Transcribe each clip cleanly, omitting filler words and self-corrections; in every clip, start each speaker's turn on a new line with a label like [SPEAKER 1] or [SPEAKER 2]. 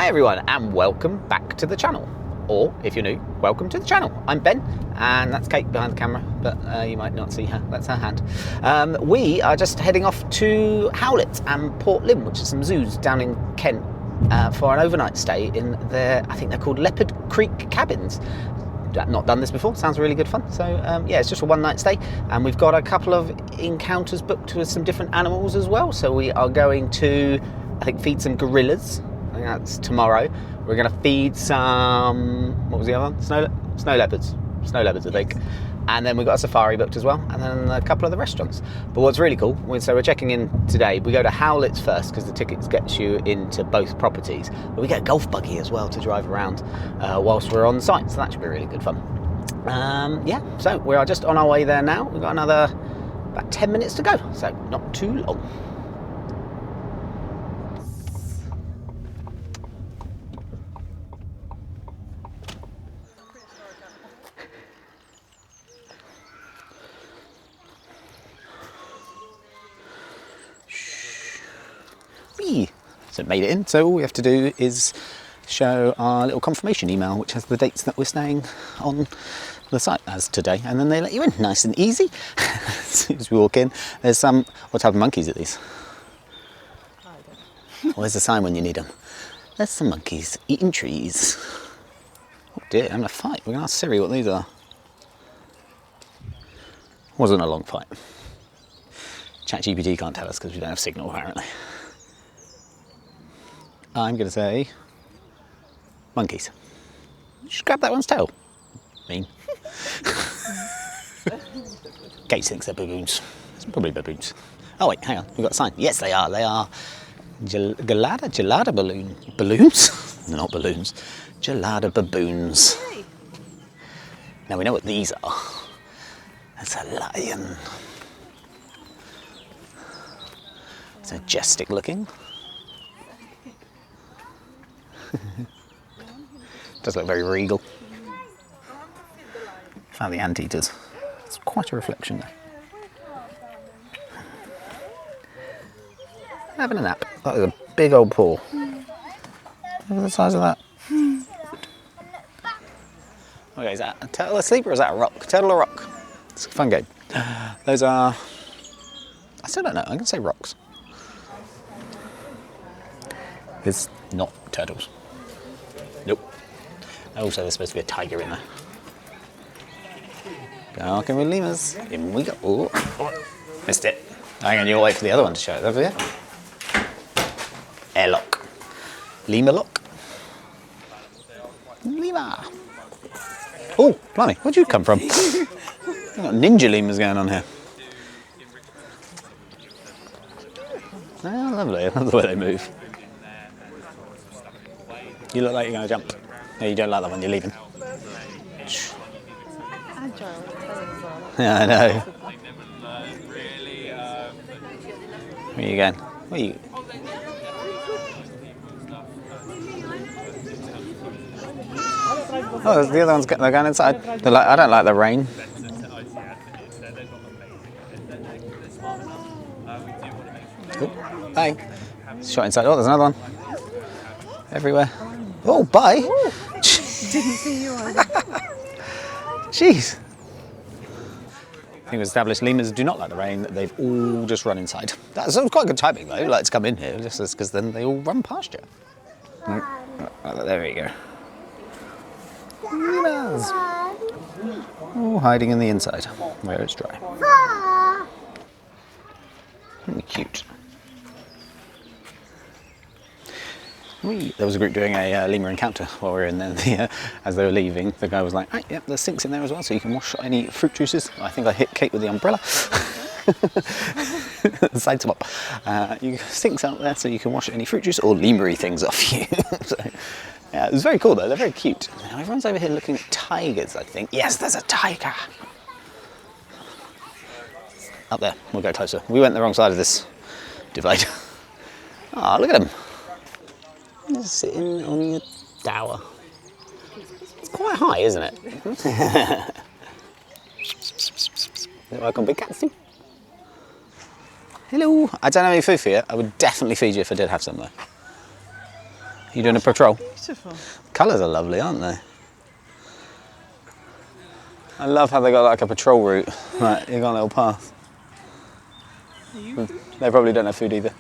[SPEAKER 1] Hi everyone and welcome back to the channel, or if you're new, welcome to the channel. I'm Ben and that's Kate behind the camera, but you might not see her, that's her hand. We are just heading off to Howletts and Port Lympne, which are some zoos down in Kent, for an overnight stay in their, I think they're called Leopard Creek cabins. Not done this before, sounds really good fun. So yeah, it's just a one night stay and we've got a couple of encounters booked with some different animals as well. So we are going to, I think, feed some gorillas. I think that's tomorrow. We're going to feed some, what was the other one? Snow leopards. Snow leopards, I think. And then we've got a safari booked as well, and then a couple of the restaurants. But what's really cool, so we're checking in today. We go to Howletts first because the tickets get you into both properties. But we get a golf buggy as well to drive around whilst we're on site, so that should be really good fun. Yeah, so we are just on our way there now. We've got another about 10 minutes to go, so not too long. So it made it in, so all we have to do is show our little confirmation email which has the dates that we're staying on the site as today, and then they let you in nice and easy. As soon as we walk in, there's some, what type of monkeys are these? Where's the sign when you need them? There's some monkeys eating trees. Oh dear, I'm gonna fight. We're gonna ask Siri what these are. Wasn't a long fight. ChatGPT can't tell us because we don't have signal apparently. I'm going to say monkeys. Just grab that one's tail. Mean. Kate thinks they're baboons. It's probably baboons. Oh wait, hang on, we've got a sign. Yes, they are. They are gelada balloons? They're not balloons. Gelada baboons. Now we know what these are. That's a lion. It's majestic looking. Does look very regal. Found the anteaters. It's quite a reflection there. Having a nap. That was a big old paw. Look at the size of that. Okay, is that a turtle asleep or is that a rock? Turtle or rock? It's a fun game. Those are, I still don't know, I'm going to say rocks. It's not turtles. Nope. Also, there's supposed to be a tiger in there. Barking with lemurs. In we go. Oh, missed it. Hang on, you'll wait for the other one to show it over here. Airlock. Lemur lock. Lemur. Oh, blimey, where'd you come from? We've got ninja lemurs going on here. Oh, lovely. I love the way they move. You look like you're going to jump. No, you don't like that one, you're leaving. Yeah, I know. Where are you going? Where are you? Oh, the other ones, they're going inside. They're like, I don't like the rain. Oh, bang. Shot inside. Oh, there's another one. Everywhere. Oh, bye. Ooh, didn't see you either. Jeez. I think we've established lemurs do not like the rain. They've all just run inside. That's quite good timing though. Like to come in here just because then they all run past you. Oh, there we go. Lemurs. Oh, hiding in the inside where it's dry. Cute. There was a group doing a lemur encounter while we were in there. As they were leaving, the guy was like, "Right, yep, there's sinks in there as well, so you can wash any fruit juices." I think I hit Kate with the umbrella. Side swap. You sinks out there, so you can wash any fruit juice or lemury things off you. So, yeah, it was very cool though. They're very cute. Now, everyone's over here looking at tigers, I think. Yes, there's a tiger. Up there. We'll go closer. We went the wrong side of this divide. Ah, look at him. Just sitting on your tower. It's quite high, isn't it? Does it work on big cats too? Hello. I don't have any food for you. I would definitely feed you if I did have some though. You doing a patrol?
[SPEAKER 2] Beautiful.
[SPEAKER 1] Colours are lovely, aren't they? I love how they got like a patrol route. Like, you got a little path.
[SPEAKER 2] Are you food?
[SPEAKER 1] They probably don't have food either.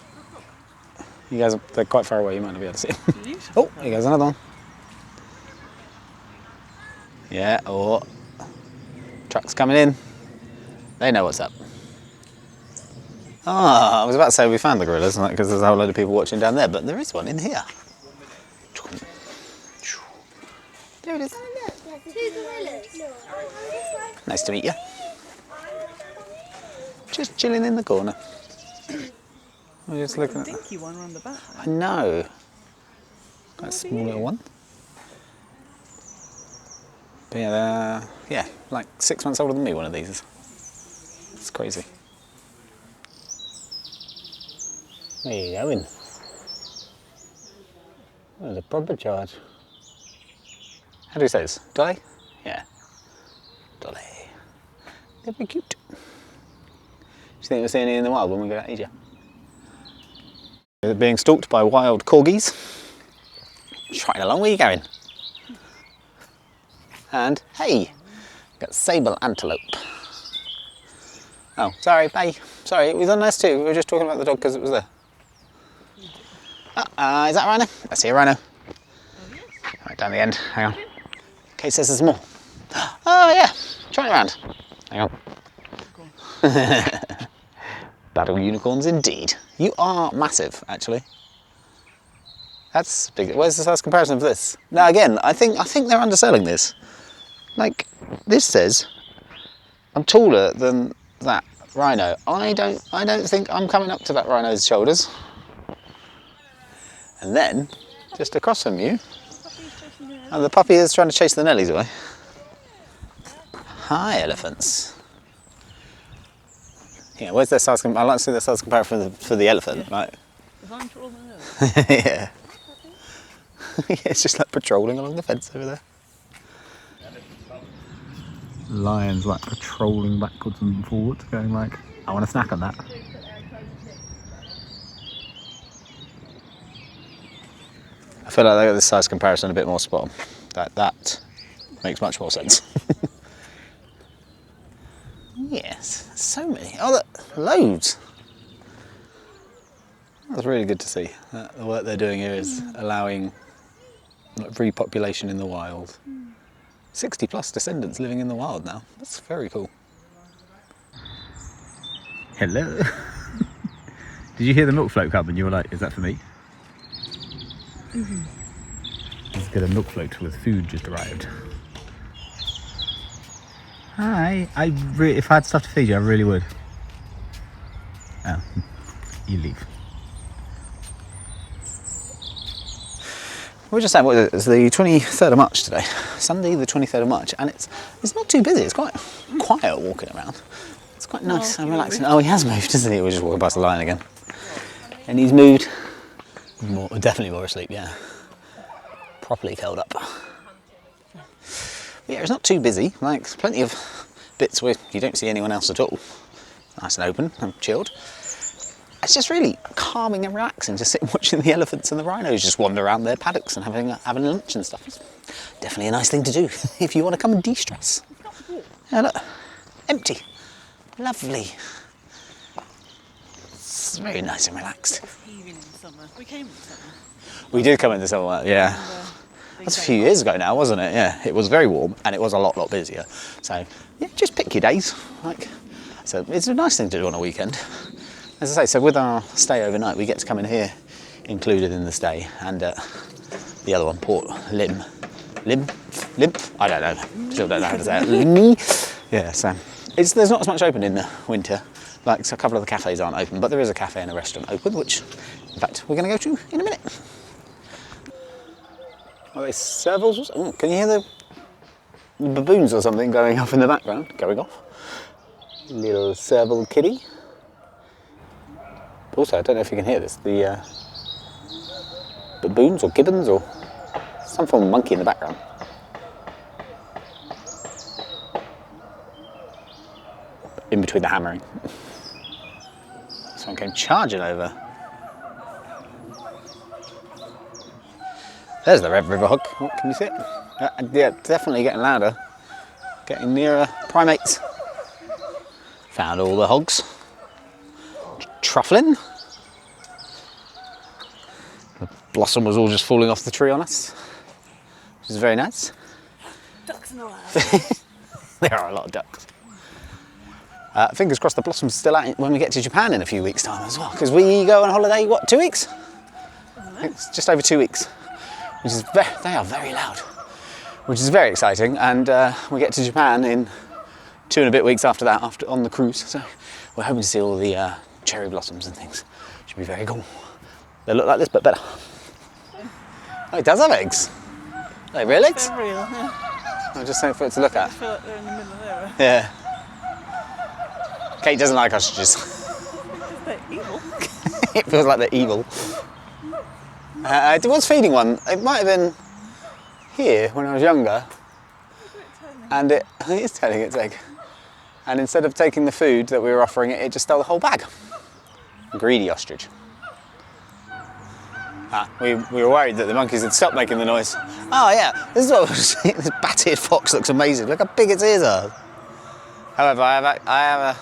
[SPEAKER 1] You guys, they're quite far away, you might not be able to see them.
[SPEAKER 2] Beautiful.
[SPEAKER 1] Oh, here goes another one. Yeah, oh. Truck's coming in. They know what's up. Ah, I was about to say we found the gorillas, because there's a whole load of people watching down there, but there is one in here. There it is. Nice to meet you. Just chilling in the corner. We're just looking at the
[SPEAKER 2] dinky one around the back.
[SPEAKER 1] I know. That small little one. But yeah, yeah, like 6 months older than me, one of these is. It's crazy. Where are you going? There's a proper charge. How do you say this? Dolly? Yeah. Dolly. They're very cute. Do you think we'll see any in the wild when we go out to Asia? They're being stalked by wild corgis. Trotting along, where are you going? And hey, got sable antelope. Oh, sorry, bye. Sorry, it was on us too. We were just talking about the dog because it was there. Oh, is that a rhino? I see a rhino. Right down the end. Hang on. Kate says there's more. Oh yeah, try it around. Hang on. Battle unicorns indeed. You are massive, actually. That's big. Where's the size comparison of this? Now again, I think they're underselling this. Like, this says I'm taller than that rhino. I don't think I'm coming up to that rhino's shoulders. And then, just across from you, and the puppy is trying to chase the Nellies away. Hi, elephants. Yeah, where's their size? I'd like to see their size comparison for the elephant, yeah. Right?
[SPEAKER 2] If I'm taller than
[SPEAKER 1] yeah. Yeah, it's just like patrolling along the fence over there. Lions like patrolling backwards and forwards, going like, I want a snack on that. I feel like they got this size comparison a bit more spot on. That makes much more sense. Yes, so many. Oh, look, loads. That's really good to see. The work they're doing here is allowing repopulation in the wild. 60 plus descendants living in the wild now. That's very cool. Hello. Did you hear the milk float come and you were like, is that for me? Let's get a milk float with food just arrived. Hi. If I had stuff to feed you, I really would. Oh, you leave. We're just saying, what is it? It's the 23rd of March today. Sunday the 23rd of March, and it's not too busy. It's quite quiet walking around. It's quite nice and relaxing. Oh, he has moved, isn't he? We're just walking past the lion again. And he's moved. Definitely more asleep, yeah. Properly curled up. Yeah, it's not too busy. Like, there's plenty of bits where you don't see anyone else at all. Nice and open and chilled. It's just really calming and relaxing, just sitting watching the elephants and the rhinos just wander around their paddocks and having lunch and stuff. It's definitely a nice thing to do if you want to come and de-stress. Yeah, look, empty, lovely. It's very nice and relaxed.
[SPEAKER 2] It's heaving in the summer. We came in the summer.
[SPEAKER 1] We did come in the summer, yeah. That's a few years ago now, wasn't it? Yeah, it was very warm and it was a lot busier. So yeah, just pick your days. So it's a nice thing to do on a weekend. As I say, so with our stay overnight, we get to come in here, included in the stay, and the other one, Port Lympne, I don't know, still don't know how to say it. Yeah, so there's not as much open in the winter. Like, so a couple of the cafes aren't open, but there is a cafe and a restaurant open, which, in fact, we're going to go to in a minute. Are they servals? Oh, can you hear the baboons or something going off in the background? Going off. Little serval kitty. Also, I don't know if you can hear this, the baboons or gibbons or some form of monkey in the background. In between the hammering. Someone came charging over. There's the Red River hog. Oh, can you see it? Yeah, definitely getting louder. Getting nearer primates. Found all the hogs. Truffling. The blossom was all just falling off the tree on us, which is very nice.
[SPEAKER 2] Ducks in the lab.
[SPEAKER 1] There are a lot of ducks. Fingers crossed the blossom's still out when we get to Japan in a few weeks' time as well, because we go on holiday, what, 2 weeks? It's just over 2 weeks, which is they are very loud, which is very exciting. And we get to Japan in 2 and a bit weeks after that, on the cruise. So we're hoping to see all the cherry blossoms and things. Should be very cool. They look like this, but better. Oh, it does have eggs. Are they real eggs?
[SPEAKER 2] They're real, yeah.
[SPEAKER 1] I'm just saying for it to look
[SPEAKER 2] I
[SPEAKER 1] at.
[SPEAKER 2] just feel like they're in the middle of nowhere.
[SPEAKER 1] Yeah. Kate doesn't like ostriches.
[SPEAKER 2] They're evil.
[SPEAKER 1] It feels like they're evil. It was feeding one. It might have been here when I was younger. And it is turning its egg. And instead of taking the food that we were offering it, it just stole the whole bag. Greedy ostrich. We were worried that the monkeys had stopped making the noise. Oh yeah, this is what I was saying. This bat-eared fox looks amazing. Look how big its ears are. However, I have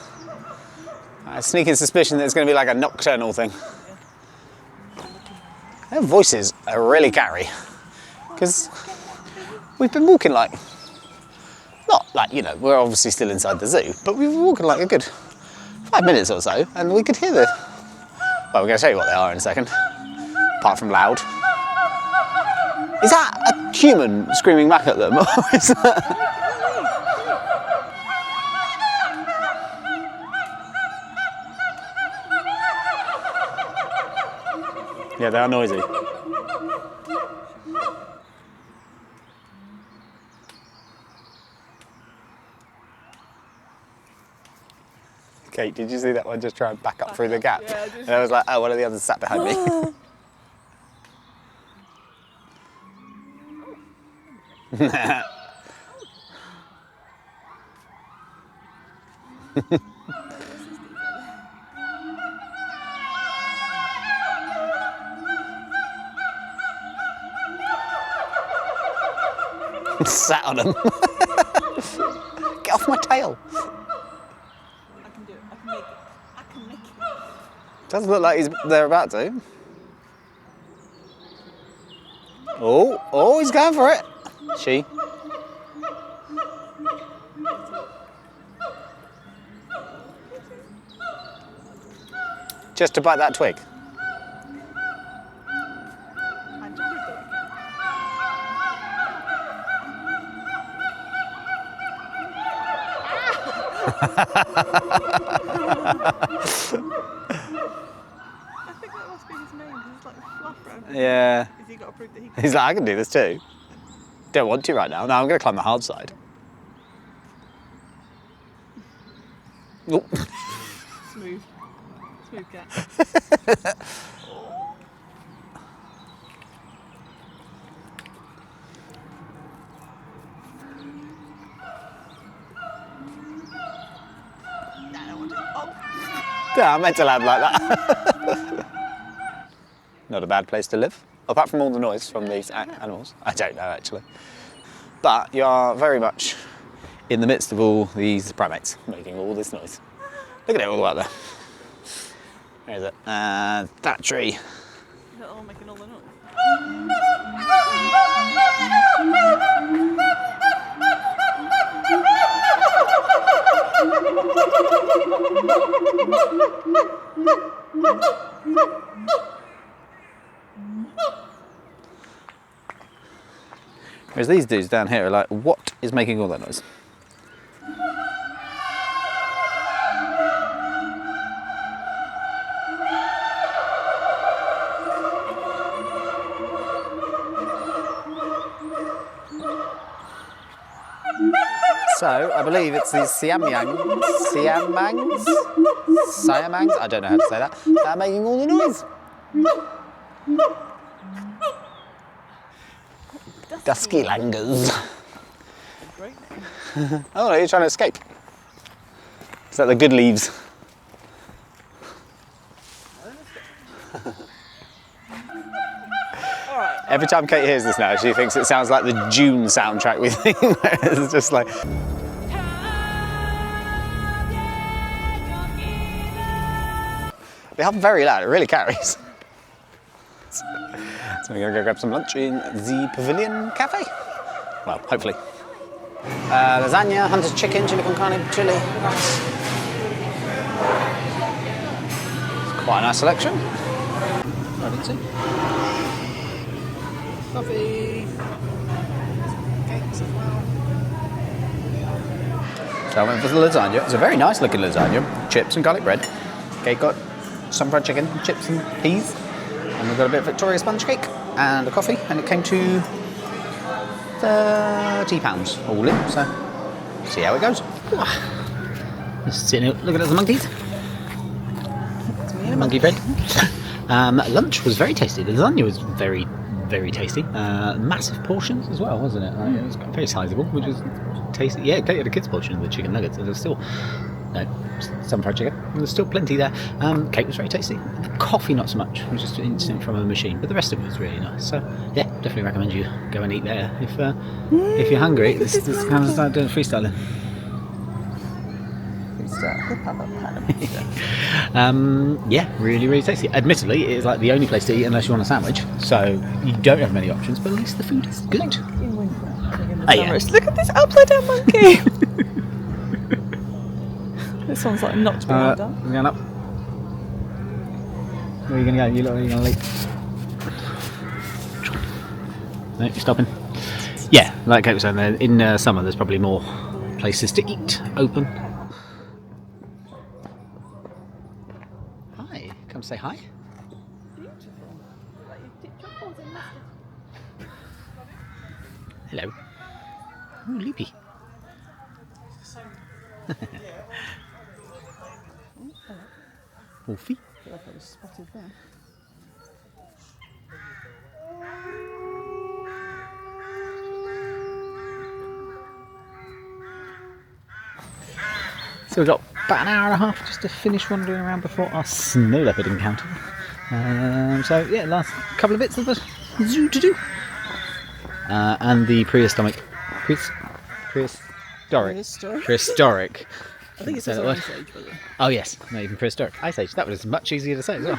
[SPEAKER 1] a sneaking suspicion that it's going to be like a nocturnal thing. Their voices are really carry. Because we've been walking like, not like, you know, we're obviously still inside the zoo, but we've been walking like a good 5 minutes or so, and we could hear well, we're going to show you what they are in a second. Apart from loud. Is that a human screaming back at them? Or is that... Yeah, they are noisy. Kate, did you see that one just try and back up through the gap?
[SPEAKER 2] Yeah, I did.
[SPEAKER 1] And I was like, oh, one of the others sat behind me. Sat on them. Get off my tail.
[SPEAKER 2] I can do it. I can make it. I can make it.
[SPEAKER 1] Doesn't look like they're about to. Oh, he's going for it. She. Just to bite that twig.
[SPEAKER 2] I'm just going to I think that must be his name, because it's like a fluff around him.
[SPEAKER 1] Yeah.
[SPEAKER 2] Has he got to prove that he can?
[SPEAKER 1] He's like, I can do this too. Don't want to right now. No, I'm going to climb the hard side. Oh.
[SPEAKER 2] Smooth. Smooth cat.
[SPEAKER 1] Yeah, I meant to land like that. Not a bad place to live, apart from all the noise from these animals. I don't know, actually. But you are very much in the midst of all these primates making all this noise. Look at it all the way up there. Where is it? That tree.
[SPEAKER 2] They're all making all the noise.
[SPEAKER 1] Whereas these dudes down here are like, what is making all that noise? So, I believe it's these Siamangs, I don't know how to say that are making all the noise. Dusky langurs.
[SPEAKER 2] Great name.
[SPEAKER 1] Oh, you're trying to escape. Is that the good leaves?
[SPEAKER 2] Alright.
[SPEAKER 1] Every time Kate hears this now, she thinks it sounds like the Dune soundtrack we think. It's just like... They are very loud, it really carries. So we're going to go grab some lunch in the Pavilion Cafe. Well, hopefully. Lasagna, hunter's chicken, chili con carne, chili, rice. Quite a nice selection. I didn't see. Coffee. Cakes as well. So I went for the lasagna. It's a very nice looking lasagna. Chips and garlic bread. Kate got some fried chicken, chips and peas. And we've got a bit of Victoria sponge cake and a coffee. And it came to £30 all in. So see how it goes. Just sitting here looking at the monkeys. Monkey bread. Lunch was very tasty. The lasagna was very, very tasty. Massive portions as well, wasn't it? It was very sizable, which was tasty. Yeah, Kate had a kid's portion of the chicken nuggets. There was still some fried chicken. There was still plenty there. Cake was very tasty. The coffee, not so much. It was just instant from a machine, but the rest of it was really nice. So yeah, definitely recommend you go and eat there if you're hungry. This kind of start doing freestyling. Yeah, really, really tasty. Admittedly, it is like the only place to eat unless you want a sandwich, so you don't have many options, but at least the food is good. Oh, yeah.
[SPEAKER 2] Look at this upside down monkey! This one's like not to be undone.
[SPEAKER 1] We're going up. Where are you going to go? You look like you're going to leave. No, you're stopping. Yeah, like Kate was saying, in summer there's probably more places to eat open. Hi, come say hi.
[SPEAKER 2] Beautiful. Like you dipped your paws in mustard.
[SPEAKER 1] Hello. Oh, Loopy. Wolfie.
[SPEAKER 2] I feel like I was spotted there.
[SPEAKER 1] So we've got about an hour and a half just to finish wandering around before our snow leopard encounter. So yeah, last couple of bits of the zoo to do. And the prehistoric.
[SPEAKER 2] I think it's also Ice Age, by the way.
[SPEAKER 1] Oh yes, not even prehistoric. Ice Age. That was much easier to say as well.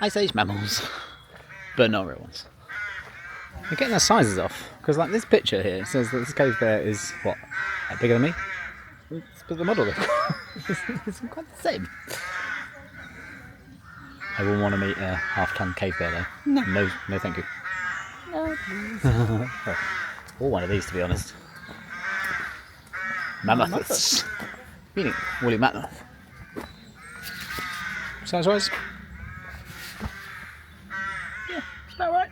[SPEAKER 1] Ice Age mammals, but not real ones. We're getting their sizes off because, like this picture here, says that this cave bear is what, bigger than me. But the model it's quite the same. I wouldn't want to meet a half-ton cave bear though. No, thank you.
[SPEAKER 2] No, please.
[SPEAKER 1] Or one of these, to be honest. Mammoths. Meaning woolly mammoth. Size-wise? Yeah, it's about right.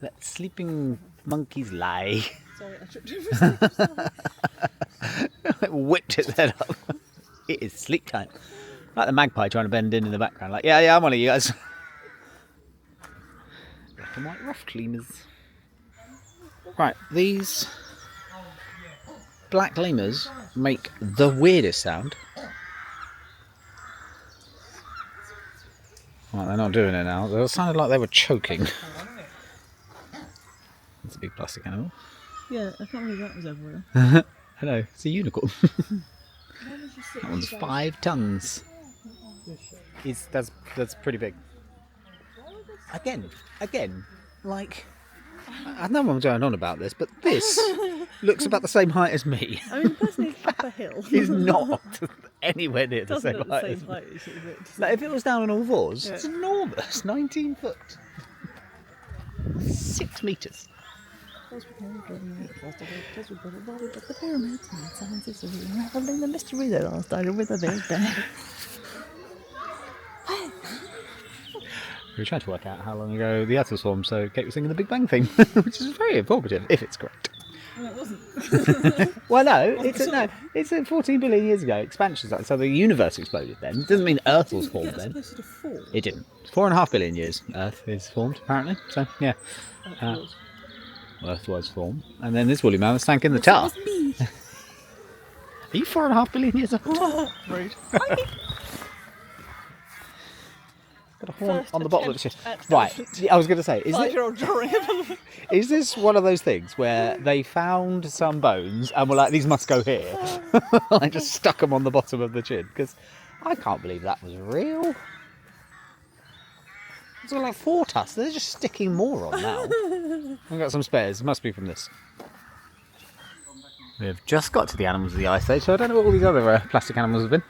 [SPEAKER 1] Let sleeping monkeys lie.
[SPEAKER 2] Sorry, I tripped over a
[SPEAKER 1] Whipped its head up. It is sleep time. Like the magpie trying to bend in the background. Like, yeah, I'm one of you guys. Black and white rough lemurs. Right, these black lemurs make the weirdest sound. Right, they're not doing it now. They sounded like they were choking. It's a big plastic animal.
[SPEAKER 2] Yeah, I can't believe that was everywhere.
[SPEAKER 1] Hello, it's a unicorn. That one's 5 tons. That's pretty big. Again, like, I know I'm going on about this, but this looks about the same height as me.
[SPEAKER 2] I mean, the person who's up a hill
[SPEAKER 1] Is not anywhere near the
[SPEAKER 2] doesn't
[SPEAKER 1] same
[SPEAKER 2] look the
[SPEAKER 1] height
[SPEAKER 2] same
[SPEAKER 1] as me.
[SPEAKER 2] height as you, but
[SPEAKER 1] Like, if it was down on all fours,
[SPEAKER 2] Yeah.
[SPEAKER 1] it's enormous. 19 foot. 6 metres.
[SPEAKER 2] the pyramids and science is unraveling the mystery that all started with a big bang.
[SPEAKER 1] We were trying to work out how long ago the Earth was formed, so Kate was singing the Big Bang theme, which is very informative, if it's correct.
[SPEAKER 2] Well, it wasn't.
[SPEAKER 1] Well, no, it's 14 billion years ago. Expansion started, so the universe exploded then. It doesn't mean Earth was formed
[SPEAKER 2] It's
[SPEAKER 1] then.
[SPEAKER 2] closer to 4.
[SPEAKER 1] It didn't. 4.5 billion years Earth is formed, apparently. So, yeah. Earth was formed. And then this woolly mammoth sank in the tar.
[SPEAKER 2] That was me.
[SPEAKER 1] Are you 4.5 billion years old?
[SPEAKER 2] Rude.
[SPEAKER 1] Got a horn
[SPEAKER 2] First
[SPEAKER 1] on the bottom of the
[SPEAKER 2] attempt
[SPEAKER 1] chin.
[SPEAKER 2] at
[SPEAKER 1] Right,
[SPEAKER 2] elephant.
[SPEAKER 1] I was going to say, is it?
[SPEAKER 2] 5-year-old drawing of an elephant.
[SPEAKER 1] Is this one of those things where they found some bones and were like, these must go here? I just stuck them on the bottom of the chin, because I can't believe that was real. It's got like 4 tusks. They're just sticking more on now. I've got some spares. Must be from this. We've just got to the animals of the Ice Age, so I don't know what all these other plastic animals have been.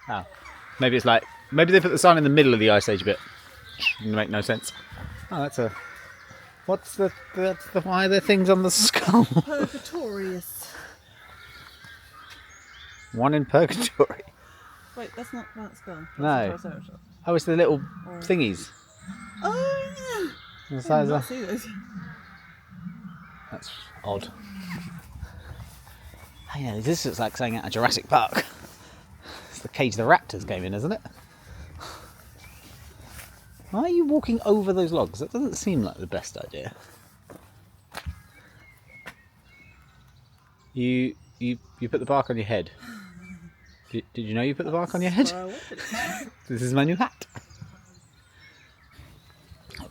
[SPEAKER 1] Oh, maybe it's like, maybe they put the sign in the middle of the Ice Age bit. It make no sense. Oh, that's a, what's the why are there things on the skull?
[SPEAKER 2] Purgatorious.
[SPEAKER 1] One in Purgatory.
[SPEAKER 2] Wait, that's not that skull.
[SPEAKER 1] No.
[SPEAKER 2] That's the Triceratops.
[SPEAKER 1] Oh, it's the little thingies.
[SPEAKER 2] Oh, yeah.
[SPEAKER 1] The size
[SPEAKER 2] I
[SPEAKER 1] of...
[SPEAKER 2] see those.
[SPEAKER 1] That's odd. I know, this looks like something out of Jurassic Park. It's the cage the raptors came in, isn't it? Why are you walking over those logs? That doesn't seem like the best idea. You put the bark on your head. Did you know you put the bark on your head? This is my new hat.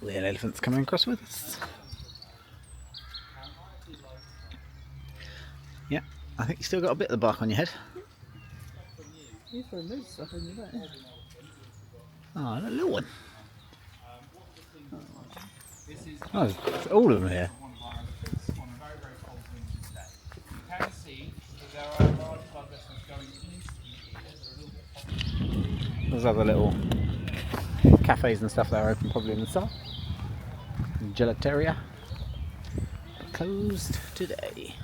[SPEAKER 1] The elephant's coming across with us. Yeah, I think you still got a bit of the bark on your head.
[SPEAKER 2] You've got loads of stuff on your back.
[SPEAKER 1] Oh, a little one. Oh, it's all of them here. There's other little cafes and stuff that are open probably in the summer. Gelateria. Closed today.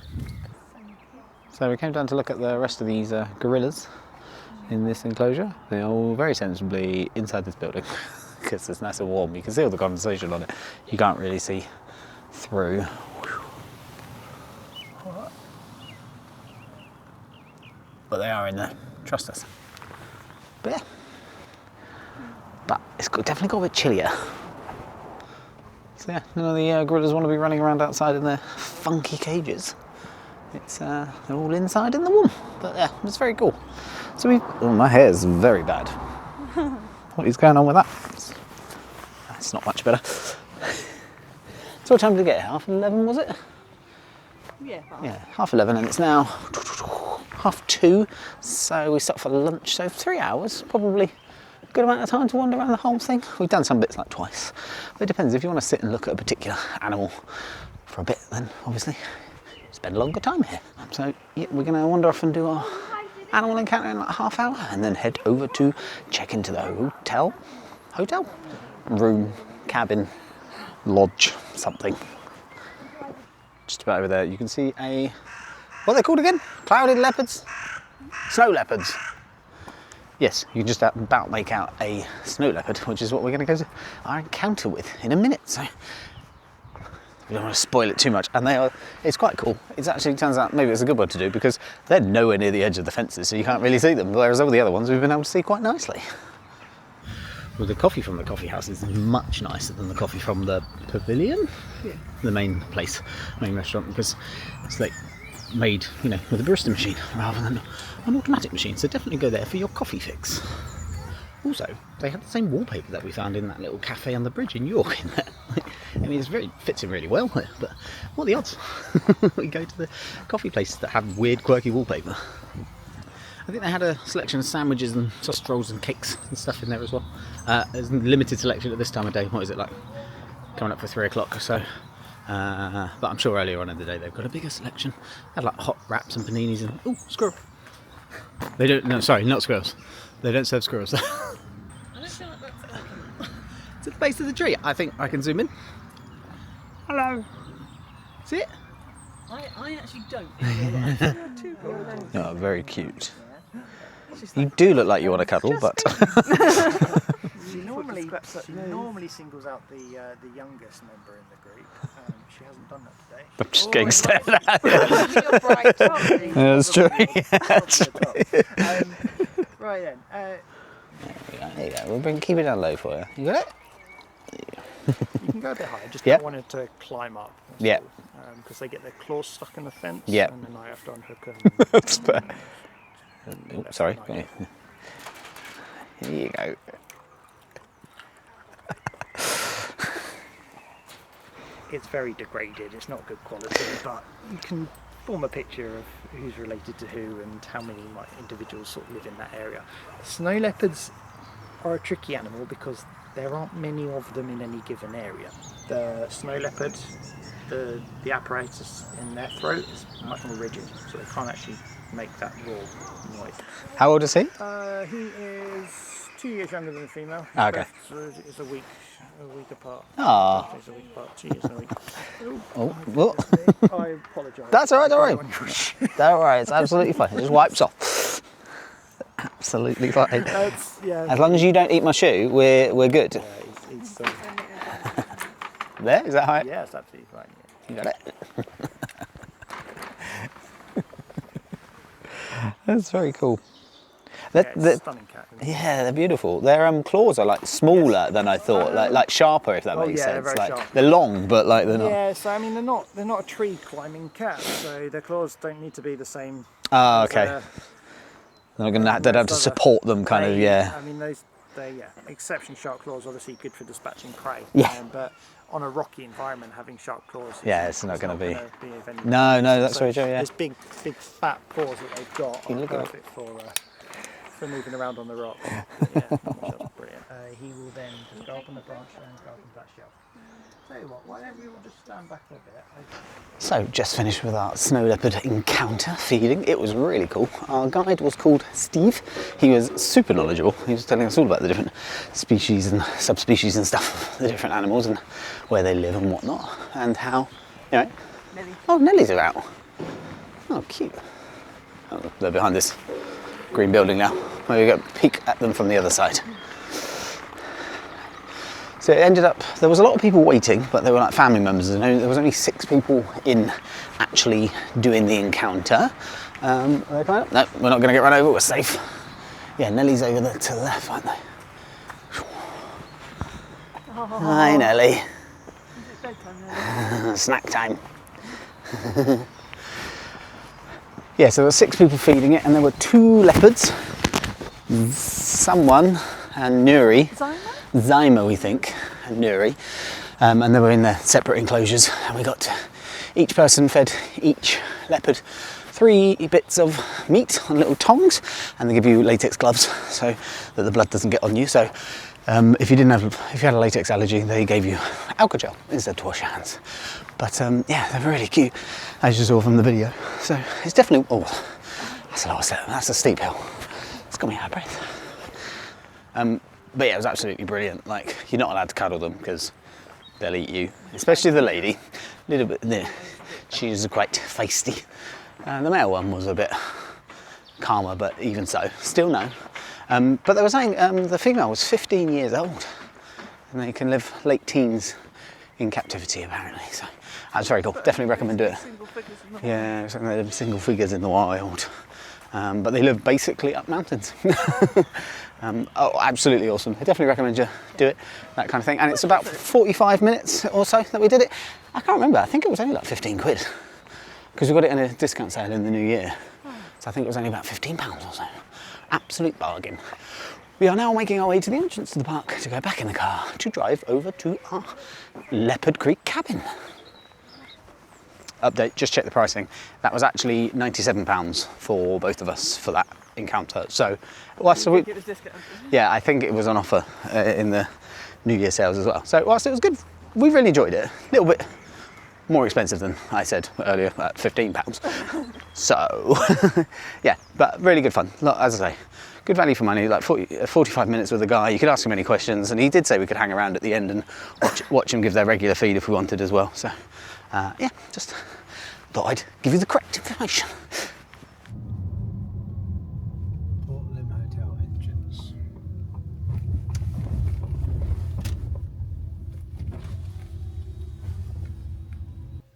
[SPEAKER 1] So we came down to look at the rest of these gorillas in this enclosure. They're all very sensibly inside this building because it's nice and warm. You can see all the condensation on it. You can't really see through. But they are in there. Trust us. But yeah. But it's definitely got a bit chillier. So yeah, none of the gorillas want to be running around outside in their funky cages. It's they're all inside in the warm. But yeah, it's very cool. So my hair is very bad. What is going on with that? It's not much better. So what time did we get here? 11:30 was it?
[SPEAKER 2] Yeah.
[SPEAKER 1] Yeah, 11:30, and it's now 2:30. So we stopped for lunch. So 3 hours, probably a good amount of time to wander around the whole thing. We've done some bits like twice. But it depends. If you want to sit and look at a particular animal for a bit, then obviously spend a longer time here. So yeah, we're going to wander off and do our animal encounter in like a half hour, and then head over to check into the hotel room, cabin, lodge, something. Just about over there you can see what are they called again? Clouded leopards? Snow leopards. Yes, you can just about make out a snow leopard, which is what we're going to go to our encounter with in a minute. So we don't want to spoil it too much. And it's quite cool. It actually turns out maybe it's a good one to do because they're nowhere near the edge of the fences, so you can't really see them. Whereas all the other ones we've been able to see quite nicely. Well, the coffee from the coffee house is much nicer than the coffee from the pavilion, the main place, main restaurant, because it's like made, with a barista machine rather than an automatic machine. So definitely go there for your coffee fix. Also, they have the same wallpaper that we found in that little cafe on the bridge in York. In there, I mean, fits in really well here. But what are the odds? We go to the coffee places that have weird, quirky wallpaper. I think they had a selection of sandwiches and sausage rolls and cakes and stuff in there as well. There's a limited selection at this time of day. What is it like? Coming up for 3 o'clock or so. But I'm sure earlier on in the day they've got a bigger selection. They had like hot wraps and paninis and squirrel. They don't. No, sorry, not squirrels. They don't serve squirrels.
[SPEAKER 2] I don't feel like that's
[SPEAKER 1] It's at the base of the tree. I think I can zoom in. Hello. See it?
[SPEAKER 2] I actually don't.
[SPEAKER 1] Oh, very cute. You do look like you want to cuddle, but
[SPEAKER 3] She normally singles out the youngest member in the group. She hasn't done that today.
[SPEAKER 1] I'm just getting stared at.
[SPEAKER 2] You're
[SPEAKER 1] That's true.
[SPEAKER 3] Right then.
[SPEAKER 1] There you go. We'll keep it down low for you. You got it?
[SPEAKER 3] You can go a bit higher. Just
[SPEAKER 1] Yeah.
[SPEAKER 3] don't want it to climb up.
[SPEAKER 1] Yeah.
[SPEAKER 3] Because they get their claws stuck in the fence.
[SPEAKER 1] Yeah.
[SPEAKER 3] And then I have to unhook them.
[SPEAKER 1] That's fair. Oh, sorry. Here you go.
[SPEAKER 3] It's very degraded, it's not good quality, but you can form a picture of who's related to who and how many individuals sort of live in that area. Snow leopards are a tricky animal because there aren't many of them in any given area. The snow leopard, the apparatus in their throat is much more rigid, so they can't actually make that raw noise.
[SPEAKER 1] How old is he?
[SPEAKER 3] He is 2 years younger than the female. His
[SPEAKER 1] Okay.
[SPEAKER 3] births is a week apart.
[SPEAKER 1] Ah.
[SPEAKER 3] It's a week apart. 2 years and a week.
[SPEAKER 1] Oh, what?
[SPEAKER 3] I apologise.
[SPEAKER 1] That's all right, don't worry. Don't worry, it's absolutely fine. It just wipes off. Absolutely fine.
[SPEAKER 3] Yeah.
[SPEAKER 1] As long as you don't eat my shoe, we're good.
[SPEAKER 3] Yeah, he's
[SPEAKER 1] There, is that high?
[SPEAKER 3] yeah, it's absolutely fine. Yeah.
[SPEAKER 1] You got it. That's very cool.
[SPEAKER 3] Stunning cat.
[SPEAKER 1] Yeah, they're beautiful. Their claws are like smaller than I thought, like sharper, if that makes
[SPEAKER 3] yeah,
[SPEAKER 1] sense.
[SPEAKER 3] very
[SPEAKER 1] Like
[SPEAKER 3] sharp.
[SPEAKER 1] they're long, but like they're not.
[SPEAKER 3] Yeah, so I mean they're not a tree climbing cat, so their claws don't need to be the same.
[SPEAKER 1] Ah,
[SPEAKER 3] as,
[SPEAKER 1] okay. They're not gonna. They'd have to support them, kind of. Yeah.
[SPEAKER 3] I mean they're exceptionally sharp claws, obviously good for dispatching prey.
[SPEAKER 1] Yeah.
[SPEAKER 3] But on a rocky environment, having sharp claws.
[SPEAKER 1] Yeah, it's not going to be.
[SPEAKER 3] of any
[SPEAKER 1] No,
[SPEAKER 3] use.
[SPEAKER 1] that's very true. Yeah.
[SPEAKER 3] These big fat paws that they've got are
[SPEAKER 1] look at it.
[SPEAKER 3] perfect for moving around on the rock. Yeah, that's brilliant. He will then just go up on the branch and go up into that shelf. Tell you what, why don't you all just stand back a bit?
[SPEAKER 1] So, just finished with our snow leopard encounter feeding. It was really cool. Our guide was called Steve. He was super knowledgeable. He was telling us all about the different species and subspecies and stuff, the different animals and where they live and whatnot, and how, you know.
[SPEAKER 2] Nelly.
[SPEAKER 1] Oh, Nellies are out. Oh, cute. Oh, they're behind this green building now. Maybe we get a peek at them from the other side. So it ended up, there was a lot of people waiting, but they were like family members, and there was only 6 people in actually doing the encounter. Are they coming up? No, we're not going to get run over, we're safe. Yeah, Nellie's over there to the left, aren't they?
[SPEAKER 2] Oh,
[SPEAKER 1] Hi, Nellie.
[SPEAKER 2] is it bedtime now?
[SPEAKER 1] Snack time. Yeah, so there were 6 people feeding it, and there were 2 leopards, someone and Nuri. Zyma, we think, and Nuri, and they were in their separate enclosures, and we got each person fed each leopard 3 bits of meat on little tongs, and they give you latex gloves so that the blood doesn't get on you. So if you had a latex allergy, they gave you alcohol gel instead to wash your hands. But yeah, they're really cute, as you saw from the video. So it's definitely, oh, that's a lot of step, that's a steep hill. It's got me out of breath. But yeah, it was absolutely brilliant. Like, you're not allowed to cuddle them because they'll eat you, especially the lady. A little bit, she was quite feisty. The male one was a bit calmer, but even so, still no. But they were saying the female was 15 years old, and they can live late teens in captivity apparently. So that's very cool. Definitely recommend doing it. Yeah, they live single figures in the wild, but they live basically up mountains. Oh, absolutely awesome. I definitely recommend you do it, that kind of thing. And it's about 45 minutes or so that we did it. I can't remember, I think it was only like 15 quid because we got it in a discount sale in the new year. So I think it was only about £15 or so. Absolute bargain. We are now making our way to the entrance to the park to go back in the car to drive over to our Leopard Creek cabin. Update, just check the pricing. That was actually £97 for both of us for that encounter. So, yeah, I think it was on offer in the New Year sales as well. So whilst it was good, we really enjoyed it. A little bit more expensive than I said earlier at £15. So yeah, but really good fun. As I say, good value for money. Like 45 minutes with the guy. You could ask him any questions, and he did say we could hang around at the end and watch him give their regular feed if we wanted as well. So yeah, just thought I'd give you the correct information.
[SPEAKER 3] Port Lympne Hotel entrance.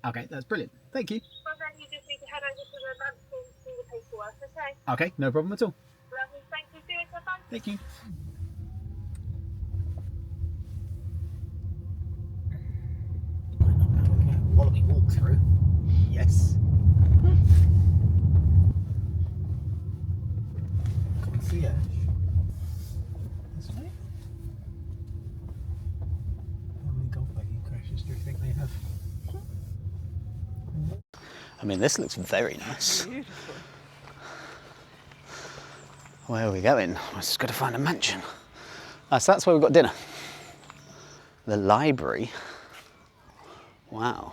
[SPEAKER 1] Okay, that's brilliant. Thank you.
[SPEAKER 4] Well, then you just need to head over to the mansion to do the paperwork, okay?
[SPEAKER 1] Okay, no problem at all.
[SPEAKER 4] Lovely, thank you. See you later, bye.
[SPEAKER 1] Thank you. Wallaby walk through. Yes. Concierge. I mean, this looks very nice.
[SPEAKER 3] Beautiful.
[SPEAKER 1] Where are we going? We're just got to find a mansion. So that's where we've got dinner. The library. Wow.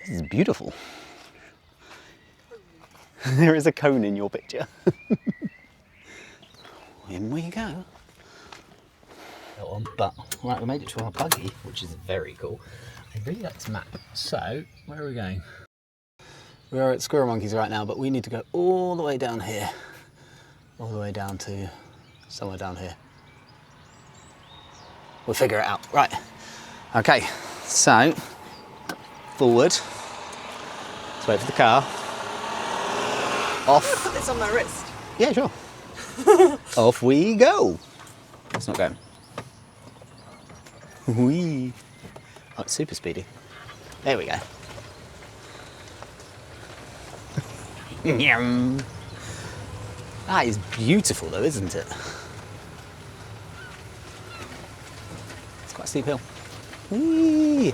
[SPEAKER 1] This is beautiful. There is a cone in your picture. In we go. But right, we made it to our buggy, which is very cool. I really like this map. So, where are we going? We are at Squirrel Monkeys right now, but we need to go all the way down here. All the way down to somewhere down here. We'll figure it out. Right. Okay, so forward. Let's wait for the car. Off.
[SPEAKER 2] Put this on my wrist.
[SPEAKER 1] Yeah, sure. Off we go. It's not going. Whee. Oh, it's super speedy. There we go. Yum. That is beautiful though, isn't it? It's quite a steep hill. Whee.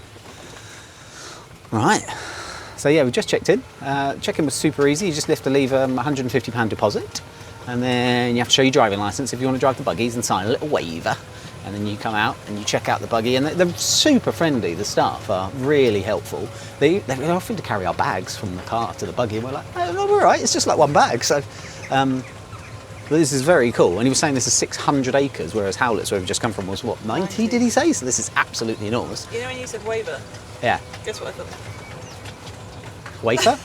[SPEAKER 1] Right. So yeah, we just checked in. Check-in was super easy. You just have to leave a £150 deposit, and then you have to show your driving licence if you want to drive the buggies and sign a little waiver. And then you come out and you check out the buggy, and they're super friendly. The staff are really helpful. They're offering to carry our bags from the car to the buggy, and we're like, oh, no, we're all right. It's just like one bag. So this is very cool. And he was saying this is 600 acres, whereas Howletts, where we've just come from, was what, 90, did he say? So this is absolutely enormous.
[SPEAKER 2] You know when you said waiver?
[SPEAKER 1] Yeah.
[SPEAKER 2] Guess what I thought?
[SPEAKER 1] Wafer?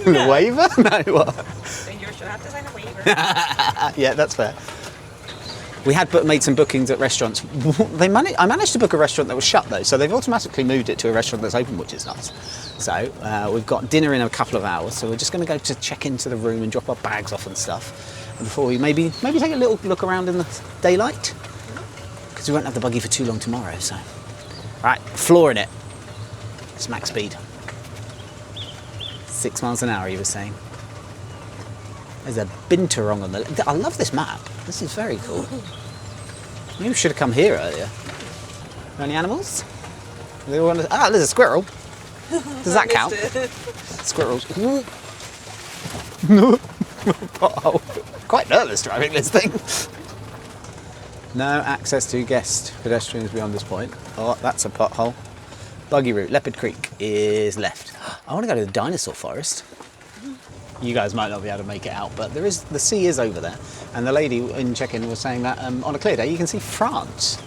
[SPEAKER 1] The waiver? No, what?
[SPEAKER 2] Then you should have to sign a waiver.
[SPEAKER 1] Yeah, that's fair. We had made some bookings at restaurants. I managed to book a restaurant that was shut though, so they've automatically moved it to a restaurant that's open, which is nice. So we've got dinner in a couple of hours, so we're just going to go to check into the room and drop our bags off and stuff. And before we maybe take a little look around in the daylight, because we won't have the buggy for too long tomorrow. So, right, flooring it. It's max speed. 6 miles an hour, you were saying. There's a binturong on the left. I love this map. This is very cool. Maybe we should have come here earlier. Are there any animals? Ah, there's a squirrel. Does that count? Squirrels. Oh, quite nervous driving this thing. No access to guest pedestrians beyond this point. Oh, that's a pothole. Buggy route, Leopard Creek is left. I want to go to the dinosaur forest. You guys might not be able to make it out, but the sea is over there. And the lady in check-in was saying that on a clear day you can see France.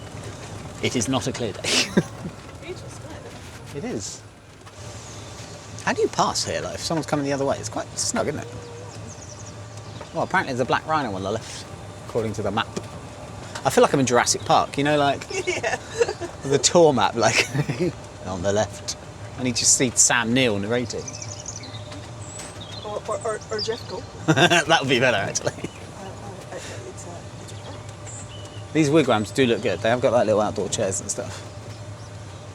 [SPEAKER 1] It is not a clear day. It is. How do you pass here though if someone's coming the other way? It's quite snug, isn't it? Well, apparently there's a black rhino on the left, according to the map. I feel like I'm in Jurassic Park, you know, like the tour map, like on the left. I need to see Sam Neill narrating.
[SPEAKER 2] Or Jeff Gold.
[SPEAKER 1] That would be better, actually. These wigwams do look good. They have got like little outdoor chairs and stuff.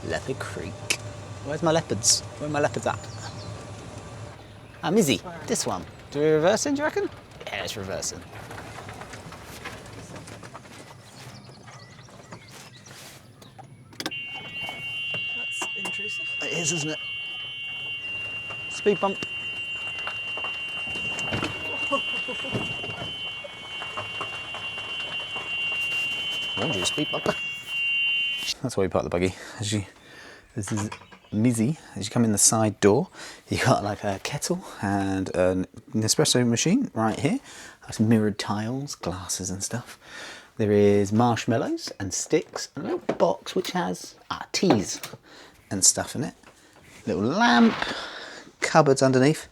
[SPEAKER 1] Leopard Creek. Where's my leopards? Where are my leopards at? Ah, Mizzy. This one. Do we reverse in, do you reckon? Yeah, let's reverse in.
[SPEAKER 2] That's intrusive.
[SPEAKER 1] It is, isn't it? Speed bump. Warned you, speed bump. That's why we park the buggy. This is Mizzy. As you come in the side door, you got like a kettle and an espresso machine right here. That's mirrored tiles, glasses and stuff. There is marshmallows and sticks and a little box which has teas and stuff in it. Little lamp, cupboards underneath.